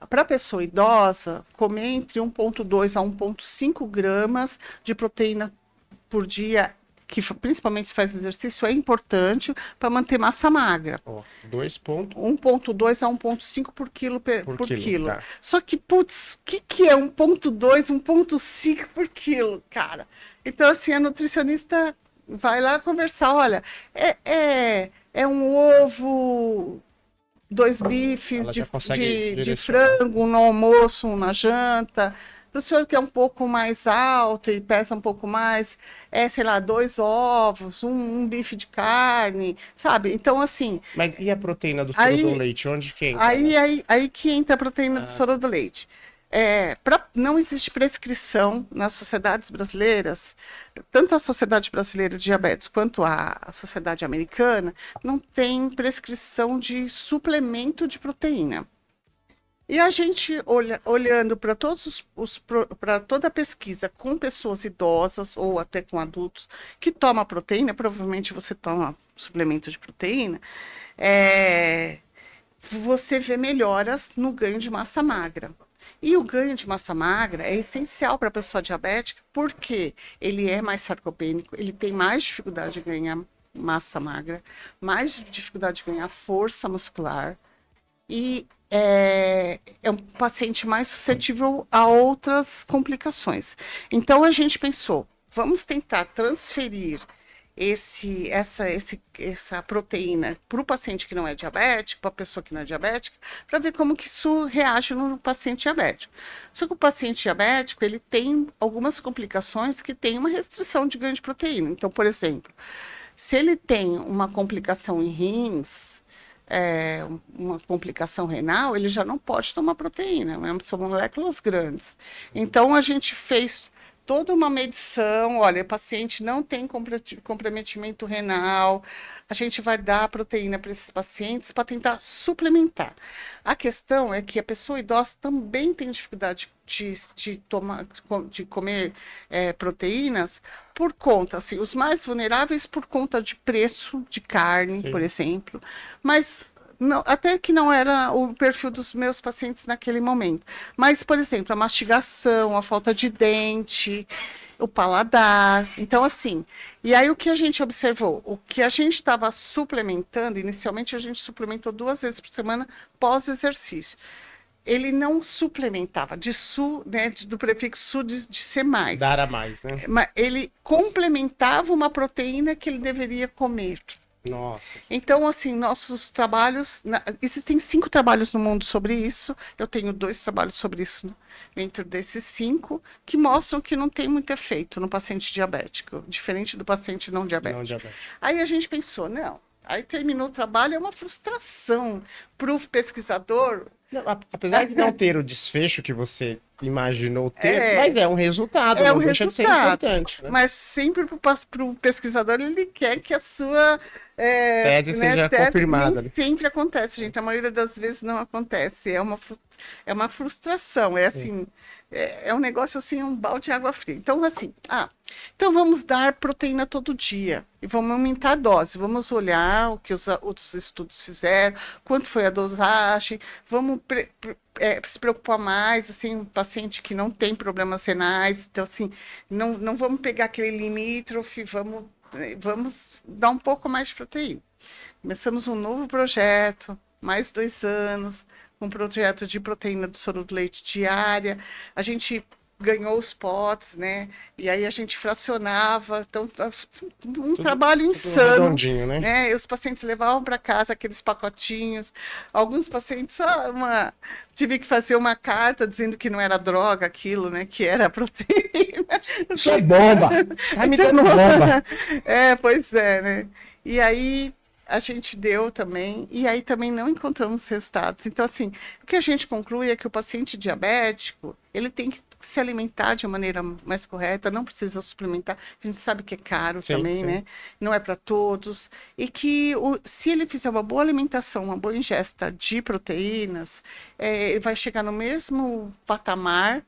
para a pessoa idosa, comer entre 1,2 a 1,5 gramas de proteína por dia, que principalmente se faz exercício, é importante para manter massa magra. 1,2 a 1,5 por quilo por quilo. Tá. Só que, putz, o que é 1,2, 1,5 por quilo, cara? Então, assim, a nutricionista vai lá conversar, olha, é um ovo, 2 bifes de frango no almoço, na janta. Para o senhor que é um pouco mais alto e pesa um pouco mais, sei lá, 2 ovos, um bife de carne, sabe? Então, assim... Mas e a proteína do soro do leite? Onde que entra? Aí que entra a proteína do soro do leite. Não existe prescrição nas sociedades brasileiras, tanto a Sociedade Brasileira de Diabetes quanto a Sociedade Americana, não tem prescrição de suplemento de proteína. E a gente, olhando para para toda a pesquisa com pessoas idosas ou até com adultos que tomam proteína, provavelmente você toma suplemento de proteína, você vê melhoras no ganho de massa magra. E o ganho de massa magra é essencial para a pessoa diabética, porque ele é mais sarcopênico, ele tem mais dificuldade de ganhar massa magra, mais dificuldade de ganhar força muscular, e é um paciente mais suscetível a outras complicações. Então, a gente pensou, vamos tentar transferir essa proteína para o paciente que não é diabético, para a pessoa que não é diabética, para ver como que isso reage no paciente diabético. Só que o paciente diabético, ele tem algumas complicações que tem uma restrição de ganho de proteína. Então, por exemplo, se ele tem uma complicação em rins, uma complicação renal, ele já não pode tomar proteína, né? São moléculas grandes. Então, a gente fez toda uma medição, olha, o paciente não tem comprometimento renal, a gente vai dar proteína para esses pacientes para tentar suplementar. A questão é que a pessoa idosa também tem dificuldade de comer proteínas por conta, assim, os mais vulneráveis por conta de preço de carne, sim, por exemplo, mas não, até que não era o perfil dos meus pacientes naquele momento. Mas, por exemplo, a mastigação, a falta de dente. o paladar. Então, assim, e aí o que a gente observou? O que a gente estava suplementando, inicialmente a gente suplementou 2 vezes por semana pós-exercício. Ele não suplementava, né, do prefixo su de ser mais. Dar a mais, né? Mas ele complementava uma proteína que ele deveria comer. Nossa. Então, assim, nossos trabalhos. Existem 5 trabalhos no mundo sobre isso. Eu tenho 2 trabalhos sobre isso dentro desses 5, que mostram que não tem muito efeito no paciente diabético, diferente do paciente não diabético. Não diabético. Aí a gente pensou, não. Aí terminou o trabalho, é uma frustração para o pesquisador. Não, apesar de não ter o desfecho que você imaginou ter, É. mas é um resultado, É não um deixa de ser resultado. importante, né? Mas sempre para o pesquisador, ele quer que a sua Tese seja confirmada, Nem né? sempre acontece, gente. A maioria das vezes não acontece. É uma frustração. É assim, é um negócio assim, um balde de água fria. Então, assim, então vamos dar proteína todo dia e vamos aumentar a dose. Vamos olhar o que os outros estudos fizeram, quanto foi a dosagem, vamos se preocupar mais, assim, um paciente que não tem problemas renais, então, assim, não vamos pegar aquele limítrofe, vamos dar um pouco mais de proteína. Começamos um novo projeto, mais 2 anos, um projeto de proteína do soro do leite diária. A gente ganhou os potes, né? E aí a gente fracionava. Então, um trabalho insano. Redondinho, né? E os pacientes levavam para casa aqueles pacotinhos. Alguns pacientes, tive que fazer uma carta dizendo que não era droga aquilo, né? Que era proteína. Isso é bomba! Tá me dando bomba! Pois é, né? E aí a gente deu também, e aí também não encontramos resultados. Então, assim, o que a gente conclui é que o paciente diabético, ele tem que se alimentar de maneira mais correta, não precisa suplementar, a gente sabe que é caro também, né? Não é para todos, e que se ele fizer uma boa alimentação, uma boa ingesta de proteínas, ele vai chegar no mesmo patamar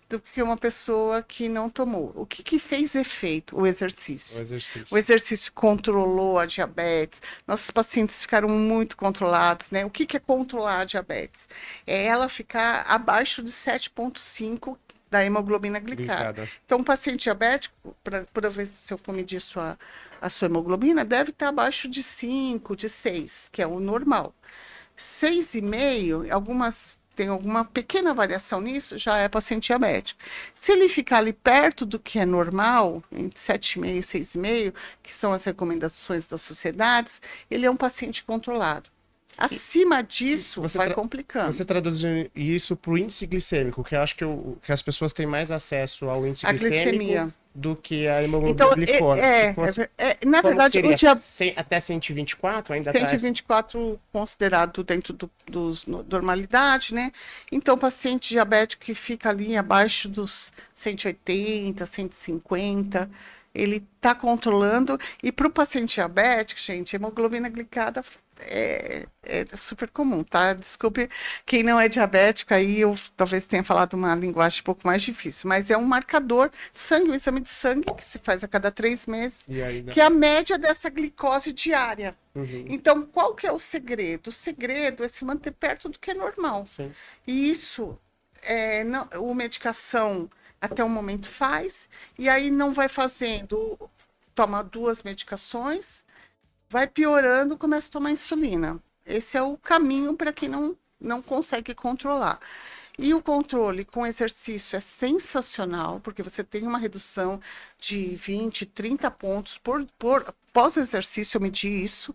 do que uma pessoa que não tomou. O que fez efeito? O exercício. O exercício controlou a diabetes. Nossos pacientes ficaram muito controlados, né? O que é controlar a diabetes? É ela ficar abaixo de 7,5 da hemoglobina glicada. Então, um paciente diabético, para ver se eu for medir a sua hemoglobina, deve estar abaixo de 5, de 6, que é o normal. 6,5, tem alguma pequena variação nisso, já é paciente diabético. Se ele ficar ali perto do que é normal, entre 7,5 e 6,5, que são as recomendações das sociedades, ele é um paciente controlado. Acima disso, vai complicando. Você traduz isso para o índice glicêmico, que eu acho que as pessoas têm mais acesso ao índice glicêmico do que a hemoglobina glicose. Na verdade, até 124 ainda 124 considerado dentro dos normalidade, né? Então, o paciente diabético que fica ali abaixo dos 180, 150, ele está controlando. E para o paciente diabético, gente, hemoglobina glicada é super comum, tá? Desculpe quem não é diabético, aí eu talvez tenha falado uma linguagem um pouco mais difícil, mas é um marcador de sangue, um exame de sangue que se faz a cada 3 meses, que é a média dessa glicose diária. Então, qual que é o segredo? O segredo é se manter perto do que é normal. Sim. E isso, a medicação até o momento faz, e aí não vai fazendo, toma 2 medicações, vai piorando, começa a tomar insulina. Esse é o caminho para quem não consegue controlar. E o controle com exercício é sensacional, porque você tem uma redução de 20, 30 pontos por pós-exercício, eu medi isso.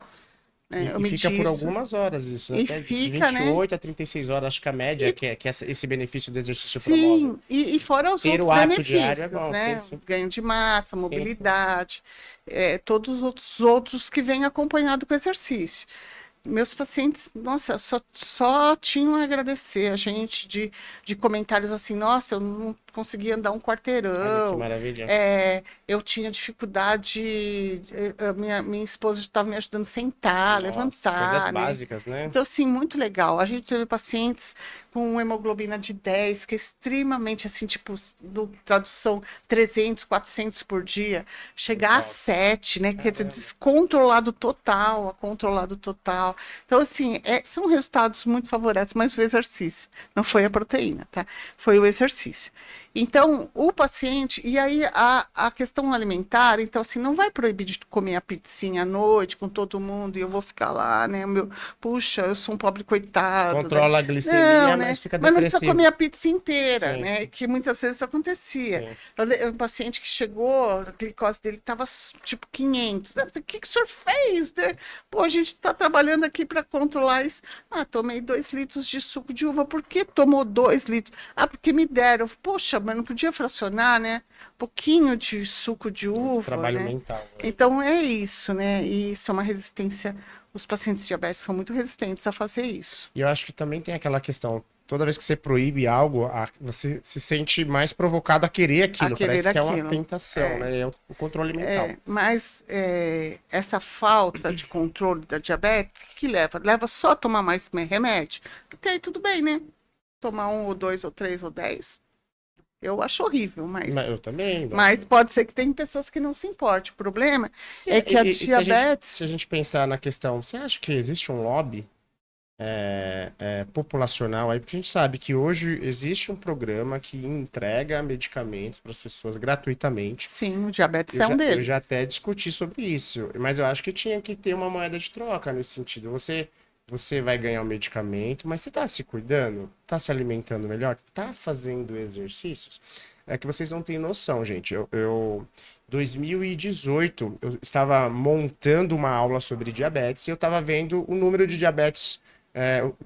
E fica por algumas horas isso, e até fica, 28 a 36 horas, acho que a média que esse benefício do exercício promove. Sim, e fora os outros benefícios, né? Ganho de massa, mobilidade, todos os outros que vêm acompanhado com o exercício. Meus pacientes, nossa, só tinham a agradecer a gente de comentários assim, nossa, eu não conseguia andar um quarteirão. Olha que maravilha. Eu tinha dificuldade, minha esposa estava me ajudando a sentar, levantar. Coisas básicas, né? Então, assim, muito legal. A gente teve pacientes com hemoglobina de 10, que é extremamente, assim, tipo, tradução 300, 400 por dia, chegar a 7, né? Quer dizer, descontrolado total, a controlado total. Então, assim, são resultados muito favoráveis, mas o exercício, não foi a proteína, tá? Foi o exercício. Então, o paciente, e aí a questão alimentar, então assim, não vai proibir de comer a pizzinha à noite com todo mundo e eu vou ficar lá, né, puxa, eu sou um pobre coitado, né? Controla a Não, glicemia, né? mas fica Mas não precisa depressivo. comer a pizza inteira, Sim, né? Que muitas vezes acontecia. sim. Um paciente que chegou, a glicose dele estava tipo 500. O que que o senhor fez, né? Pô, a gente está trabalhando aqui para controlar isso. Ah, tomei 2 litros de suco de uva. Por que tomou 2 litros? Ah, porque me deram. Poxa, mas não podia fracionar, né? Um pouquinho de suco de Esse uva, trabalho né? mental, né? Então é isso, né? E isso é uma resistência. Os pacientes diabéticos são muito resistentes a fazer isso. E eu acho que também tem aquela questão, toda vez que você proíbe algo, você se sente mais provocado a querer A aquilo. querer Parece que é uma aquilo. tentação, É. né? É o controle mental. Mas essa falta de controle da diabetes, o que que leva? Leva só a tomar mais remédio? Porque aí tudo bem, né? Tomar 1 ou 2 ou 3 ou 10, eu acho horrível, Mas eu também, mas pode ser que tem pessoas que não se importem. O problema é que a e se a diabetes, gente pensar na questão, você acha que existe um lobby populacional aí? Porque a gente sabe que hoje existe um programa que entrega medicamentos para as pessoas gratuitamente. sim, o diabetes Eu é um eu já deles. até discuti sobre isso, mas eu acho que tinha que ter uma moeda de troca nesse sentido. Você vai ganhar o medicamento, mas você está se cuidando? Está se alimentando melhor? Está fazendo exercícios? É que vocês não têm noção, gente. 2018, eu estava montando uma aula sobre diabetes e eu estava vendo o número de diabetes,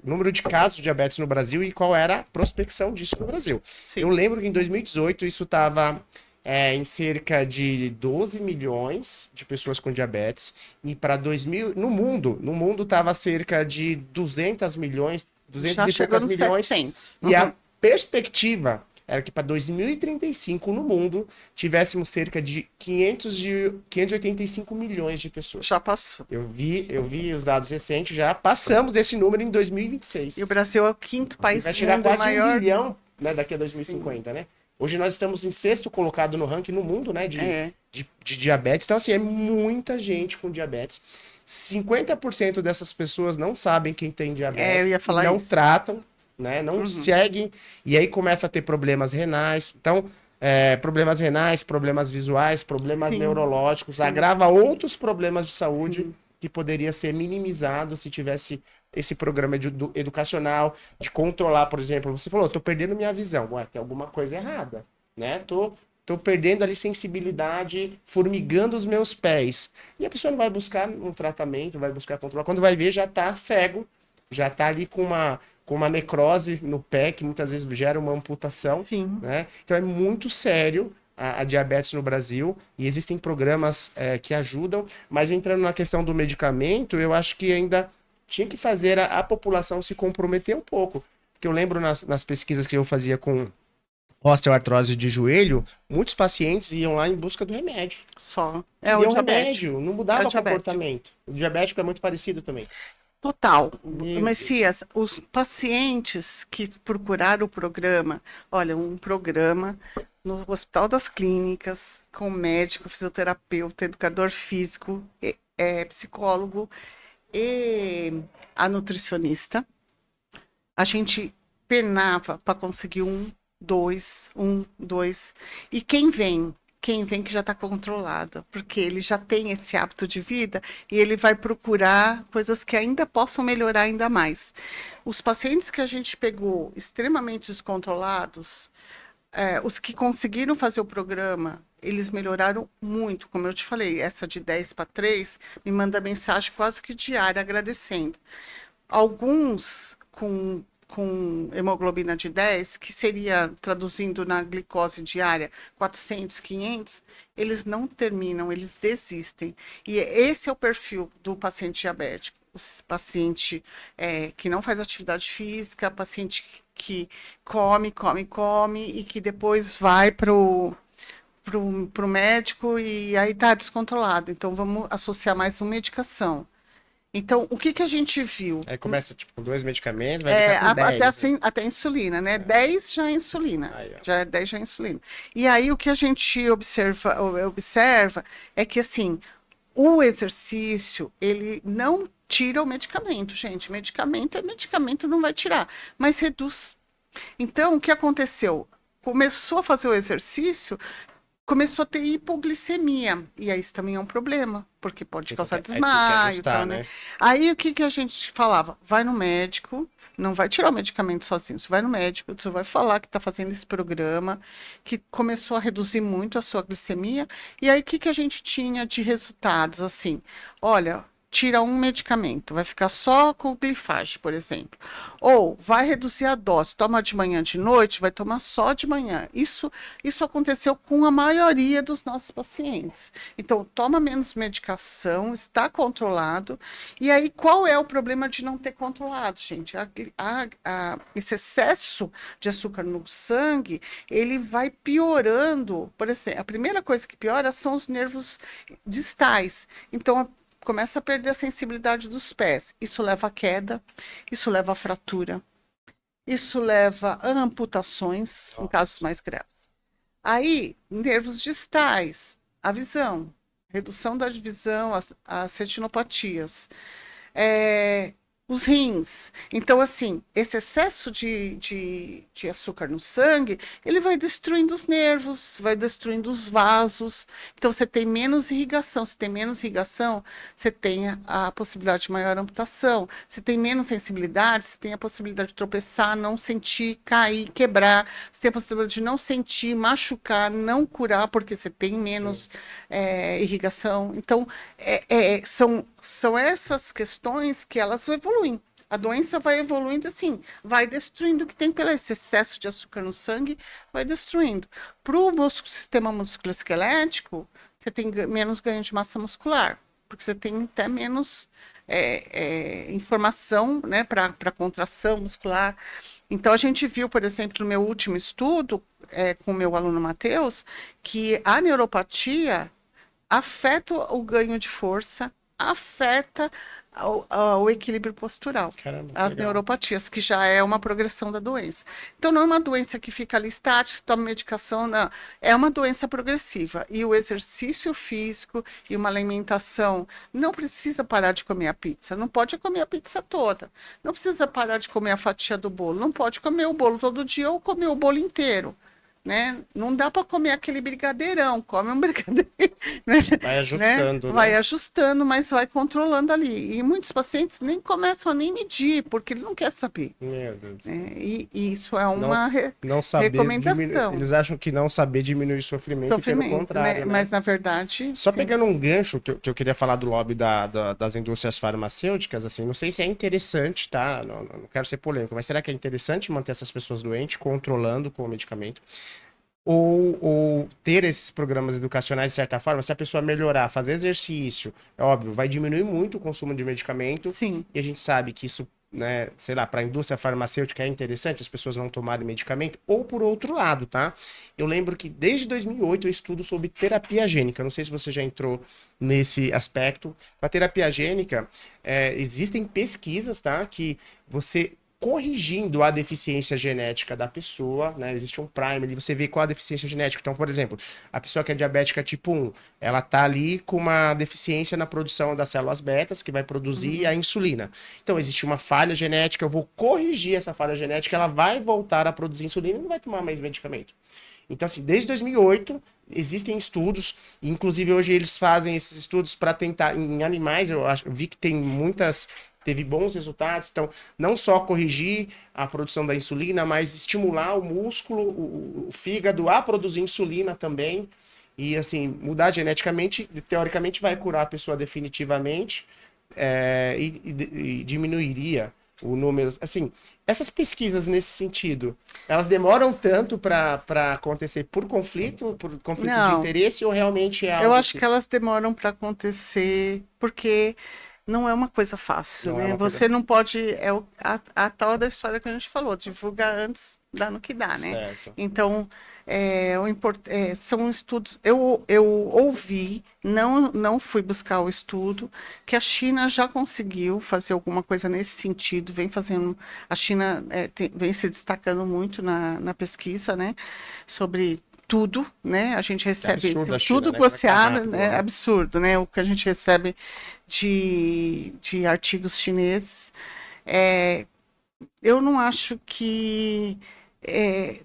o número de casos de diabetes no Brasil e qual era a prospecção disso no Brasil. Eu Sim, lembro que em 2018 isso estava em cerca de 12 milhões de pessoas com diabetes e para 2000 no mundo estava cerca de 200 milhões, 200 já e chegou poucas nos milhões, 700. e Uhum. a perspectiva era que para 2035 no mundo tivéssemos cerca de 585 milhões de pessoas. Já passou. Eu vi os dados recentes, já passamos desse número em E o 2026. Brasil é o quinto E país vai do chegar mundo e quase um maior. bilhão, né, daqui a Sim, 2050, né? Hoje nós estamos em sexto colocado no ranking no mundo, né, de, é. de, de diabetes. Então, assim, é muita gente com diabetes. 50% dessas pessoas não sabem quem tem Eu diabetes ia e falar não isso. tratam, né? Não Uhum. seguem, e aí começa a ter problemas renais. Então, problemas renais, problemas visuais, problemas Sim, neurológicos, sim, agrava outros problemas de saúde sim. que poderia ser minimizado se tivesse esse programa educacional, de controlar, por exemplo, você falou, tô perdendo minha visão. Ué, tem alguma coisa errada, né? Tô perdendo ali sensibilidade, formigando os meus pés. E a pessoa não vai buscar um tratamento, vai buscar controlar. Quando vai ver, já tá cego, já tá ali com uma necrose no pé, que muitas vezes gera uma amputação, Sim. né? Então é muito sério a diabetes no Brasil e existem programas que ajudam, mas entrando na questão do medicamento, eu acho que ainda tinha que fazer a população se comprometer um pouco. Porque eu lembro nas pesquisas que eu fazia com osteoartrose de joelho, muitos pacientes iam lá em busca do remédio. Só. É o Queriam diabético. remédio, não É o mudava diabético. comportamento. O diabético é muito parecido também. Total. Meu Deus. Messias, os pacientes que procuraram o programa, olha, um programa no Hospital das Clínicas, com médico, fisioterapeuta, educador físico, psicólogo e a nutricionista. A gente penava para conseguir um, dois. E quem vem que já está controlada, porque ele já tem esse hábito de vida e ele vai procurar coisas que ainda possam melhorar ainda mais. Os pacientes que a gente pegou extremamente descontrolados, os que conseguiram fazer o programa, eles melhoraram muito, como eu te falei, essa de 10 para 3 me manda mensagem quase que diária agradecendo. Alguns com hemoglobina de 10, que seria, traduzindo na glicose diária, 400, 500, eles não terminam, eles desistem. E esse é o perfil do paciente diabético. O paciente que não faz atividade física, paciente que come, come, come e que depois vai para o médico e aí está descontrolado. Então, vamos associar mais uma medicação. Então, o que que a gente viu? Aí começa, tipo, com 2 medicamentos, vai ficar com Até, 10, né? assim, até insulina, né? 10 já é insulina. Aí, ó. Já é 10 já é insulina. E aí o que a gente observa é que assim, o exercício, ele não tira o medicamento, gente. Medicamento é medicamento, não vai tirar, mas reduz. Então, o que aconteceu? começou a fazer o exercício, começou a ter hipoglicemia. E aí isso também é um problema, porque pode causar Aí tem que desmaio e ajustar, tal, né? né? Aí o que que a gente falava? Vai no médico, não vai tirar o medicamento sozinho, você vai no médico, você vai falar que está fazendo esse programa, que começou a reduzir muito a sua glicemia. E aí o que que a gente tinha de resultados? Assim, olha, tira um medicamento, vai ficar só com o glifage, por exemplo. Ou vai reduzir a dose, toma de manhã, de noite, vai tomar só de manhã. Isso aconteceu com a maioria dos nossos pacientes. Então, toma menos medicação, está controlado. E aí, qual é o problema de não ter controlado, gente? Esse excesso de açúcar no sangue, ele vai piorando. Por exemplo, a primeira coisa que piora são os nervos distais. Então, começa a perder a sensibilidade dos pés. Isso leva a queda, isso leva a fratura, isso leva a amputações em casos mais graves. Aí, nervos distais, a visão, redução da visão, as retinopatias, é, os rins. Então, assim, esse excesso de açúcar no sangue, ele vai destruindo os nervos, vai destruindo os vasos. Então, você tem menos irrigação. Se tem menos irrigação, você tem a possibilidade de maior amputação. Se tem menos sensibilidade, você tem a possibilidade de tropeçar, não sentir, cair, quebrar. Você tem a possibilidade de não sentir, machucar, não curar, porque você tem menos irrigação. Então, são essas questões que elas evoluem. A doença vai evoluindo assim, vai destruindo o que tem pelo esse excesso de açúcar no sangue, vai destruindo. Para o sistema musculoesquelético, você tem menos ganho de massa muscular, porque você tem até menos informação, né, para contração muscular. Então, a gente viu, por exemplo, no meu último estudo, com o meu aluno Matheus, que a neuropatia afeta o ganho de força, afeta o equilíbrio postural, Caramba, que as legal. neuropatias, que já é uma progressão da doença. Então, não é uma doença que fica ali estática, toma medicação, não. É uma doença progressiva. E o exercício físico e uma alimentação, não precisa parar de comer a pizza, não pode comer a pizza toda, não precisa parar de comer a fatia do bolo, não pode comer o bolo todo dia ou comer o bolo inteiro. Né? Não dá para comer aquele brigadeirão, come um brigadeiro, Vai né? ajustando, Vai né? ajustando, mas vai controlando ali. E muitos pacientes nem começam a nem medir, porque ele não quer saber, Meu Deus do céu. né? E isso é Não, uma não saber diminuir. recomendação, Eles acham que não saber diminui o sofrimento e pelo sofrimento, né? contrário, né? Mas na verdade, Só sim. pegando um gancho que eu queria falar do lobby das indústrias farmacêuticas, assim, não sei se é interessante, tá? Não quero ser polêmico, mas será que é interessante manter essas pessoas doentes, controlando com o medicamento? Ou ter esses programas educacionais, de certa forma, se a pessoa melhorar, fazer exercício, é óbvio, vai diminuir muito o consumo de medicamento, Sim. e a gente sabe que isso, né, sei lá, para a indústria farmacêutica é interessante as pessoas não tomarem medicamento, ou por outro lado, tá? Eu lembro que desde 2008 eu estudo sobre terapia gênica, não sei se você já entrou nesse aspecto. A terapia gênica, existem pesquisas, tá, que você corrigindo a deficiência genética da pessoa, né? Existe um primer, e você vê qual a deficiência genética. Então, por exemplo, a pessoa que é diabética tipo 1, ela tá ali com uma deficiência na produção das células betas, que vai produzir a insulina. Então, existe uma falha genética, eu vou corrigir essa falha genética, ela vai voltar a produzir insulina e não vai tomar mais medicamento. Então, assim, desde 2008 existem estudos, inclusive hoje eles fazem esses estudos para tentar em animais. Eu vi que tem teve bons resultados. Então, não só corrigir a produção da insulina, mas estimular o músculo, o fígado a produzir insulina também. E assim, mudar geneticamente, teoricamente, vai curar a pessoa definitivamente, e diminuiria o número. Assim, essas pesquisas nesse sentido, elas demoram tanto para acontecer por conflitos de Não, interesse, ou realmente é eu algo acho que que elas demoram para acontecer, porque não é uma coisa fácil, não é né? uma coisa Você não pode, a tal da história que a gente falou, divulgar antes, dá no que dá, né? certo? Então, são estudos, eu ouvi, não fui buscar o estudo, que a China já conseguiu fazer alguma coisa nesse sentido, vem fazendo, a China vem se destacando muito na pesquisa, né? Sobre tudo, né? A gente Que recebe absurdo a China, tudo que né? Como é que você tá abre, rápido né? É lá. absurdo, né? O que a gente recebe de artigos chineses. É, eu não acho que é,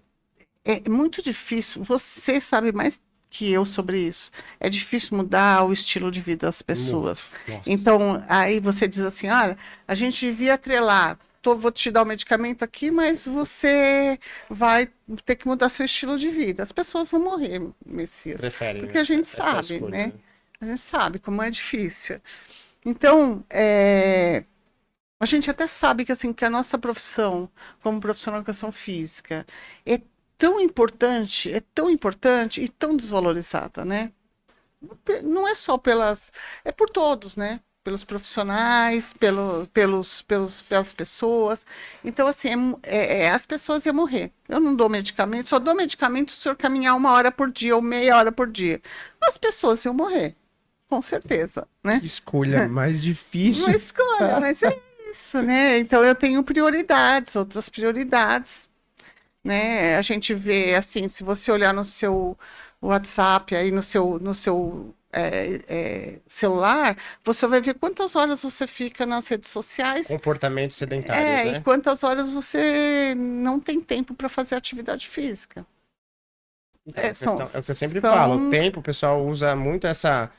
é muito difícil, você sabe mais que eu sobre isso. É difícil mudar o estilo de vida das Muito. pessoas. Nossa. Então, aí você diz assim: olha, a gente devia atrelar. Vou te dar o medicamento aqui, mas você vai ter que mudar seu estilo de vida. As pessoas vão morrer, Messias, Preferem, porque né? a gente Essa é a sabe, escolha, né? né? A gente sabe como é difícil. Então, a gente até sabe que, assim, que a nossa profissão, como profissional de educação física, é é tão importante e tão desvalorizada, né? Não é só pelas, é por todos, né? Pelos profissionais, pelas pessoas. Então, assim, as pessoas iam morrer. Eu não dou medicamento, só dou medicamento se o senhor caminhar 1 hora por dia ou meia hora por dia. As pessoas iam morrer, com certeza, né? Que escolha mais Uma difícil. escolha, mas é isso, né? Então eu tenho prioridades, outras prioridades, né? A gente vê assim, se você olhar no seu WhatsApp aí no seu celular, você vai ver quantas horas você fica nas redes sociais, Comportamentos sedentários, e né? quantas horas você não tem tempo para fazer atividade física. Então, é o que eu sempre falo. O São tempo, o pessoal usa muito essa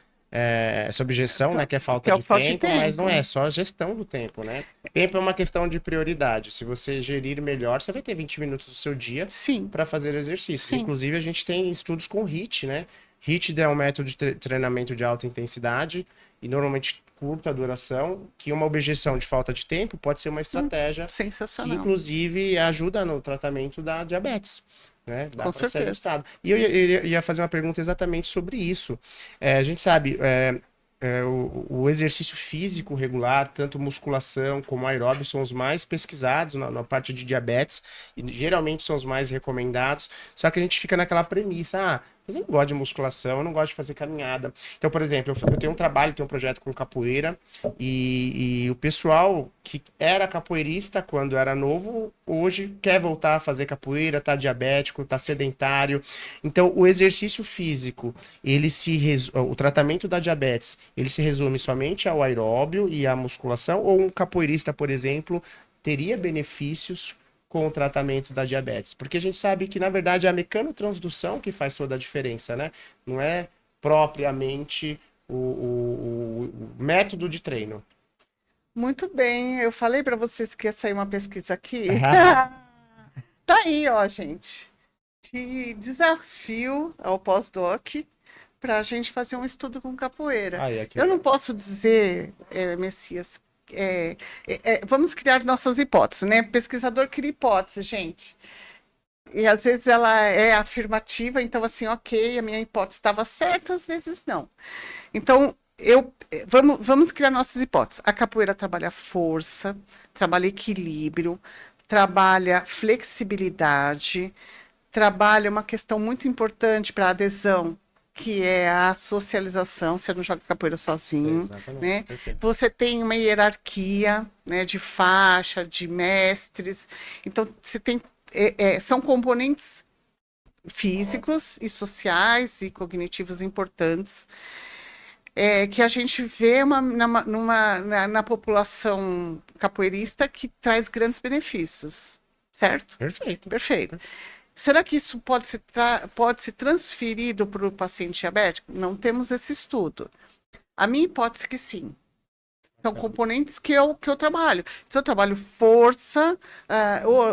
objeção, né? Que é que falta é o de falta de tempo, mas não tempo. é só a gestão do tempo, né? Tempo é uma questão de prioridade. Se você gerir melhor, você vai ter 20 minutos do seu dia Sim, para fazer exercícios. sim. Inclusive, a gente tem estudos com HIIT, né? HIIT é um método de treinamento de alta intensidade e normalmente curta duração, que uma objeção de falta de tempo pode ser uma estratégia que, Sensacional, inclusive, ajuda no tratamento da diabetes. Né? Dá com para ser certeza. ajustado. E eu ia fazer uma pergunta exatamente sobre isso. A gente sabe, o exercício físico regular, tanto musculação como aeróbio, são os mais pesquisados na parte de diabetes e geralmente são os mais recomendados. Só que a gente fica naquela premissa, mas eu não gosto de musculação, eu não gosto de fazer caminhada. Então, por exemplo, eu tenho um trabalho, tenho um projeto com capoeira e o pessoal que era capoeirista quando era novo, hoje quer voltar a fazer capoeira, tá diabético, tá sedentário. Então, o exercício físico, o tratamento da diabetes, ele se resume somente ao aeróbio e à musculação, ou um capoeirista, por exemplo, teria benefícios com o tratamento da diabetes? Porque a gente sabe que, na verdade, é a mecanotransdução que faz toda a diferença, né? Não é propriamente o método de treino. Muito bem, eu falei para vocês que ia sair uma pesquisa aqui. Tá aí, ó, gente. De desafio ao pós-doc para a gente fazer um estudo com capoeira. Aí, aqui, Eu não posso dizer, Messias, vamos criar nossas hipóteses, né? Pesquisador cria hipótese, gente. E às vezes ela é afirmativa, então assim, ok, a minha hipótese estava certa, às vezes não. Então, vamos criar nossas hipóteses. A capoeira trabalha força, trabalha equilíbrio, trabalha flexibilidade, trabalha uma questão muito importante para a adesão, que é a socialização. Você não joga capoeira sozinho, exatamente, né? perfeito. Você tem uma hierarquia, né, de faixa, de mestres. Então, você tem são componentes físicos e sociais e cognitivos importantes que a gente vê na população capoeirista que traz grandes benefícios, certo? Perfeito. Perfeito. Será que isso pode ser transferido para o paciente diabético? Não temos esse estudo. A minha hipótese é que sim. São componentes que eu trabalho. Se eu trabalho força,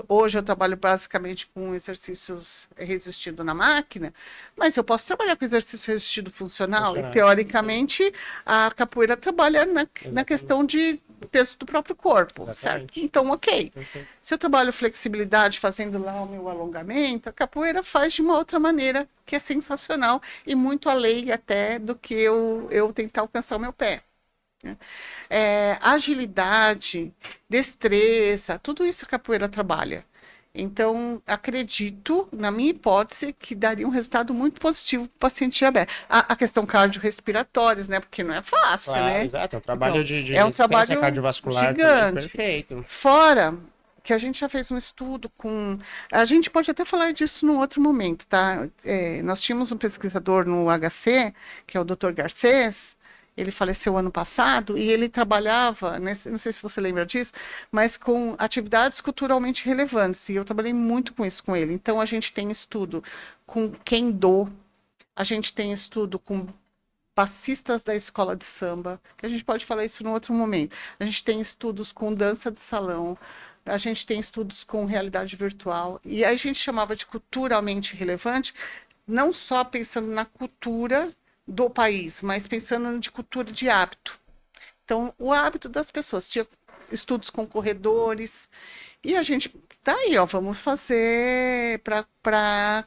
hoje eu trabalho basicamente com exercícios resistindo na máquina, mas eu posso trabalhar com exercício resistido funcional, e teoricamente a capoeira trabalha na questão de peso do próprio corpo, certo? Então, ok. Perfeito. Se eu trabalho flexibilidade fazendo lá o meu alongamento, a capoeira faz de uma outra maneira que é sensacional e muito além até do que eu tentar alcançar o meu pé. Agilidade, destreza, tudo isso a capoeira trabalha. Então, acredito, na minha hipótese, que daria um resultado muito positivo para o paciente diabético. A questão cardiorrespiratória, né? Porque não é fácil, Claro, né? exato. É um trabalho Então, de é um resistência trabalho cardiovascular também. gigante. Perfeito. Fora que a gente já fez um estudo com. A gente pode até falar disso num outro momento, tá? Nós tínhamos um pesquisador no HC, que é o Dr. Garcês, ele faleceu ano passado, e ele trabalhava, né, não sei se você lembra disso, mas com atividades culturalmente relevantes, e eu trabalhei muito com isso com ele. Então, a gente tem estudo com Kendo, a gente tem estudo com passistas da escola de samba, que a gente pode falar isso num outro momento. A gente tem estudos com dança de salão, a gente tem estudos com realidade virtual, e a gente chamava de culturalmente relevante, não só pensando na cultura do país, mas pensando de cultura de hábito. Então, o hábito das pessoas. Tinha estudos com corredores, e a gente tá aí, ó, vamos fazer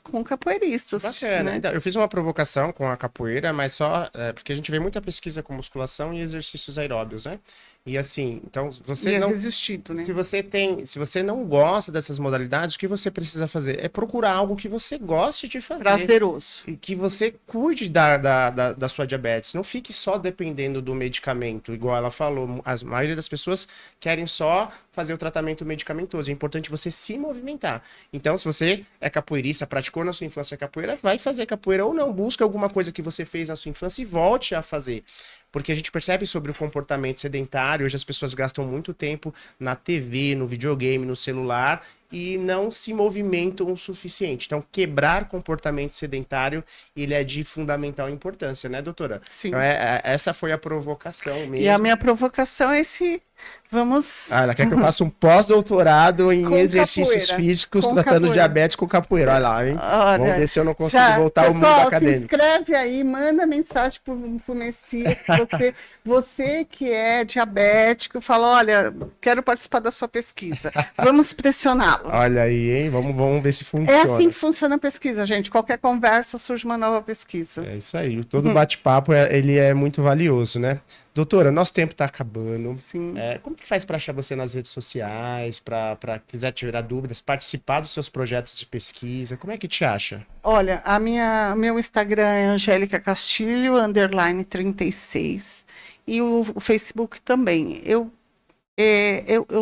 com capoeiristas, Bacana. né? Então, eu fiz uma provocação com a capoeira, mas só porque a gente vê muita pesquisa com musculação e exercícios aeróbios, né? E assim, então E você é não, resistido, né? se você não gosta dessas modalidades, o que você precisa fazer? É procurar algo que você goste de fazer. Prazeroso. E que você cuide da sua diabetes. Não fique só dependendo do medicamento, igual ela falou. A maioria das pessoas querem só fazer o tratamento medicamentoso. É importante você se movimentar. Então, se você é capoeirista, praticou na sua infância capoeira, vai fazer capoeira ou não. Busca alguma coisa que você fez na sua infância e volte a fazer. Porque a gente percebe sobre o comportamento sedentário, hoje as pessoas gastam muito tempo na TV, no videogame, no celular e não se movimentam o suficiente. Então, quebrar comportamento sedentário, ele é de fundamental importância, né, doutora? Sim. Então, essa foi a provocação mesmo. E a minha provocação é vamos... ela quer que eu faça um pós-doutorado em Com exercícios capoeira. físicos Com tratando capoeira. diabetes com capoeira. Olha lá, hein? Olha, Vamos ver se eu não consigo voltar ao mundo pessoal, acadêmico. se inscreve aí, manda mensagem pro Messias. Você que é diabético, fala, olha, quero participar da sua pesquisa. Vamos pressioná-lo. Olha aí, hein? Vamos ver se É funciona. assim que funciona a pesquisa, gente. Qualquer conversa surge uma nova pesquisa. É isso aí. Todo bate-papo, ele é muito valioso, né? Doutora, nosso tempo tá acabando. Sim. Como que faz para achar você nas redes sociais, para quiser tirar dúvidas, participar dos seus projetos de pesquisa? Como é que te acha? Olha, meu Instagram é Angélica Castilho, _36. E o Facebook também. Eu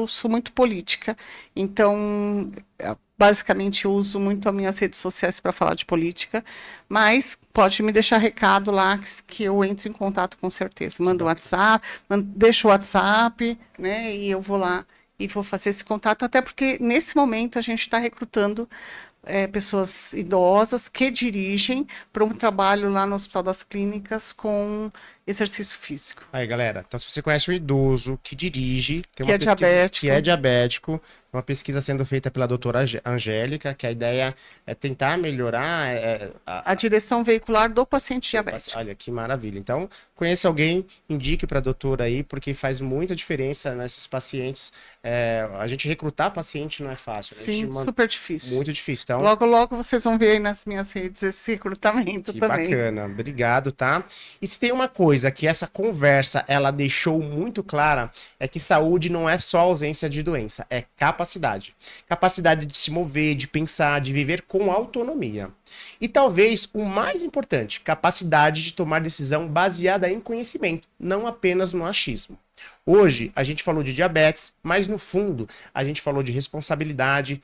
sou muito política, então basicamente eu uso muito as minhas redes sociais para falar de política, mas pode me deixar recado lá que eu entro em contato com certeza. Manda o WhatsApp, deixa o WhatsApp, né? E eu vou lá e vou fazer esse contato, até porque nesse momento a gente está recrutando pessoas idosas que dirigem para um trabalho lá no Hospital das Clínicas com exercício físico. Aí, galera, então se você conhece um idoso que dirige, tem Que uma é pesquisa diabético. que é diabético, uma pesquisa sendo feita pela doutora Angélica, que a ideia é tentar melhorar A direção veicular do paciente diabético. Olha, que maravilha. Então, conheça alguém, indique para a doutora aí, porque faz muita diferença nesses pacientes. A gente recrutar paciente não é fácil. Né? Sim, super difícil. Muito difícil. Então, logo, logo vocês vão ver aí nas minhas redes esse recrutamento que também. Bacana. Obrigado, tá? E se tem uma coisa que essa conversa, ela deixou muito clara, é que saúde não é só ausência de doença, é capacidade. Capacidade de se mover, de pensar, de viver com autonomia. E talvez o mais importante, capacidade de tomar decisão baseada em conhecimento, não apenas no achismo. Hoje a gente falou de diabetes, mas no fundo a gente falou de responsabilidade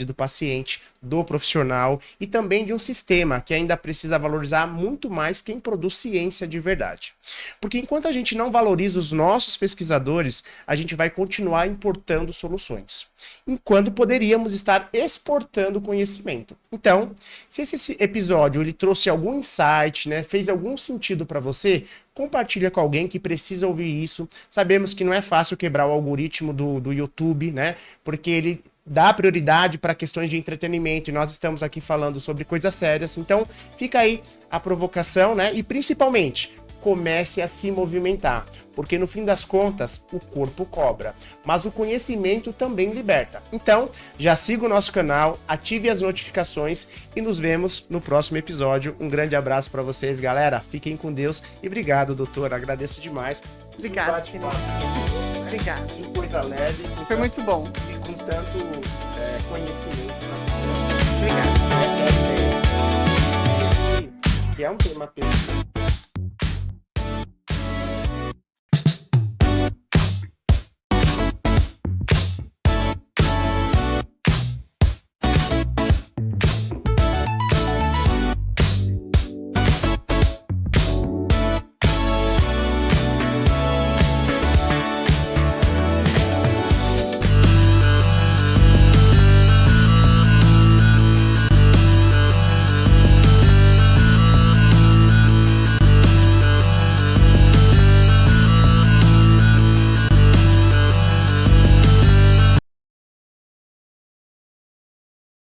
do paciente, do profissional e também de um sistema que ainda precisa valorizar muito mais quem produz ciência de verdade. Porque enquanto a gente não valoriza os nossos pesquisadores, a gente vai continuar importando soluções, enquanto poderíamos estar exportando conhecimento. Então, se esse episódio ele trouxe algum insight, né, fez algum sentido para você, compartilha com alguém que precisa ouvir isso. Sabemos que não é fácil quebrar o algoritmo do YouTube, né? Porque ele dá prioridade para questões de entretenimento e nós estamos aqui falando sobre coisas sérias. Então, fica aí a provocação, né? E principalmente, comece a se movimentar, porque no fim das contas, o corpo cobra, mas o conhecimento também liberta. Então, já siga o nosso canal, ative as notificações e nos vemos no próximo episódio. Um grande abraço para vocês, galera. Fiquem com Deus e obrigado, doutora. Agradeço demais. Obrigada. Obrigada. Que coisa leve. Foi muito bom. E com tanto conhecimento. Obrigada. Que é um tema pesado.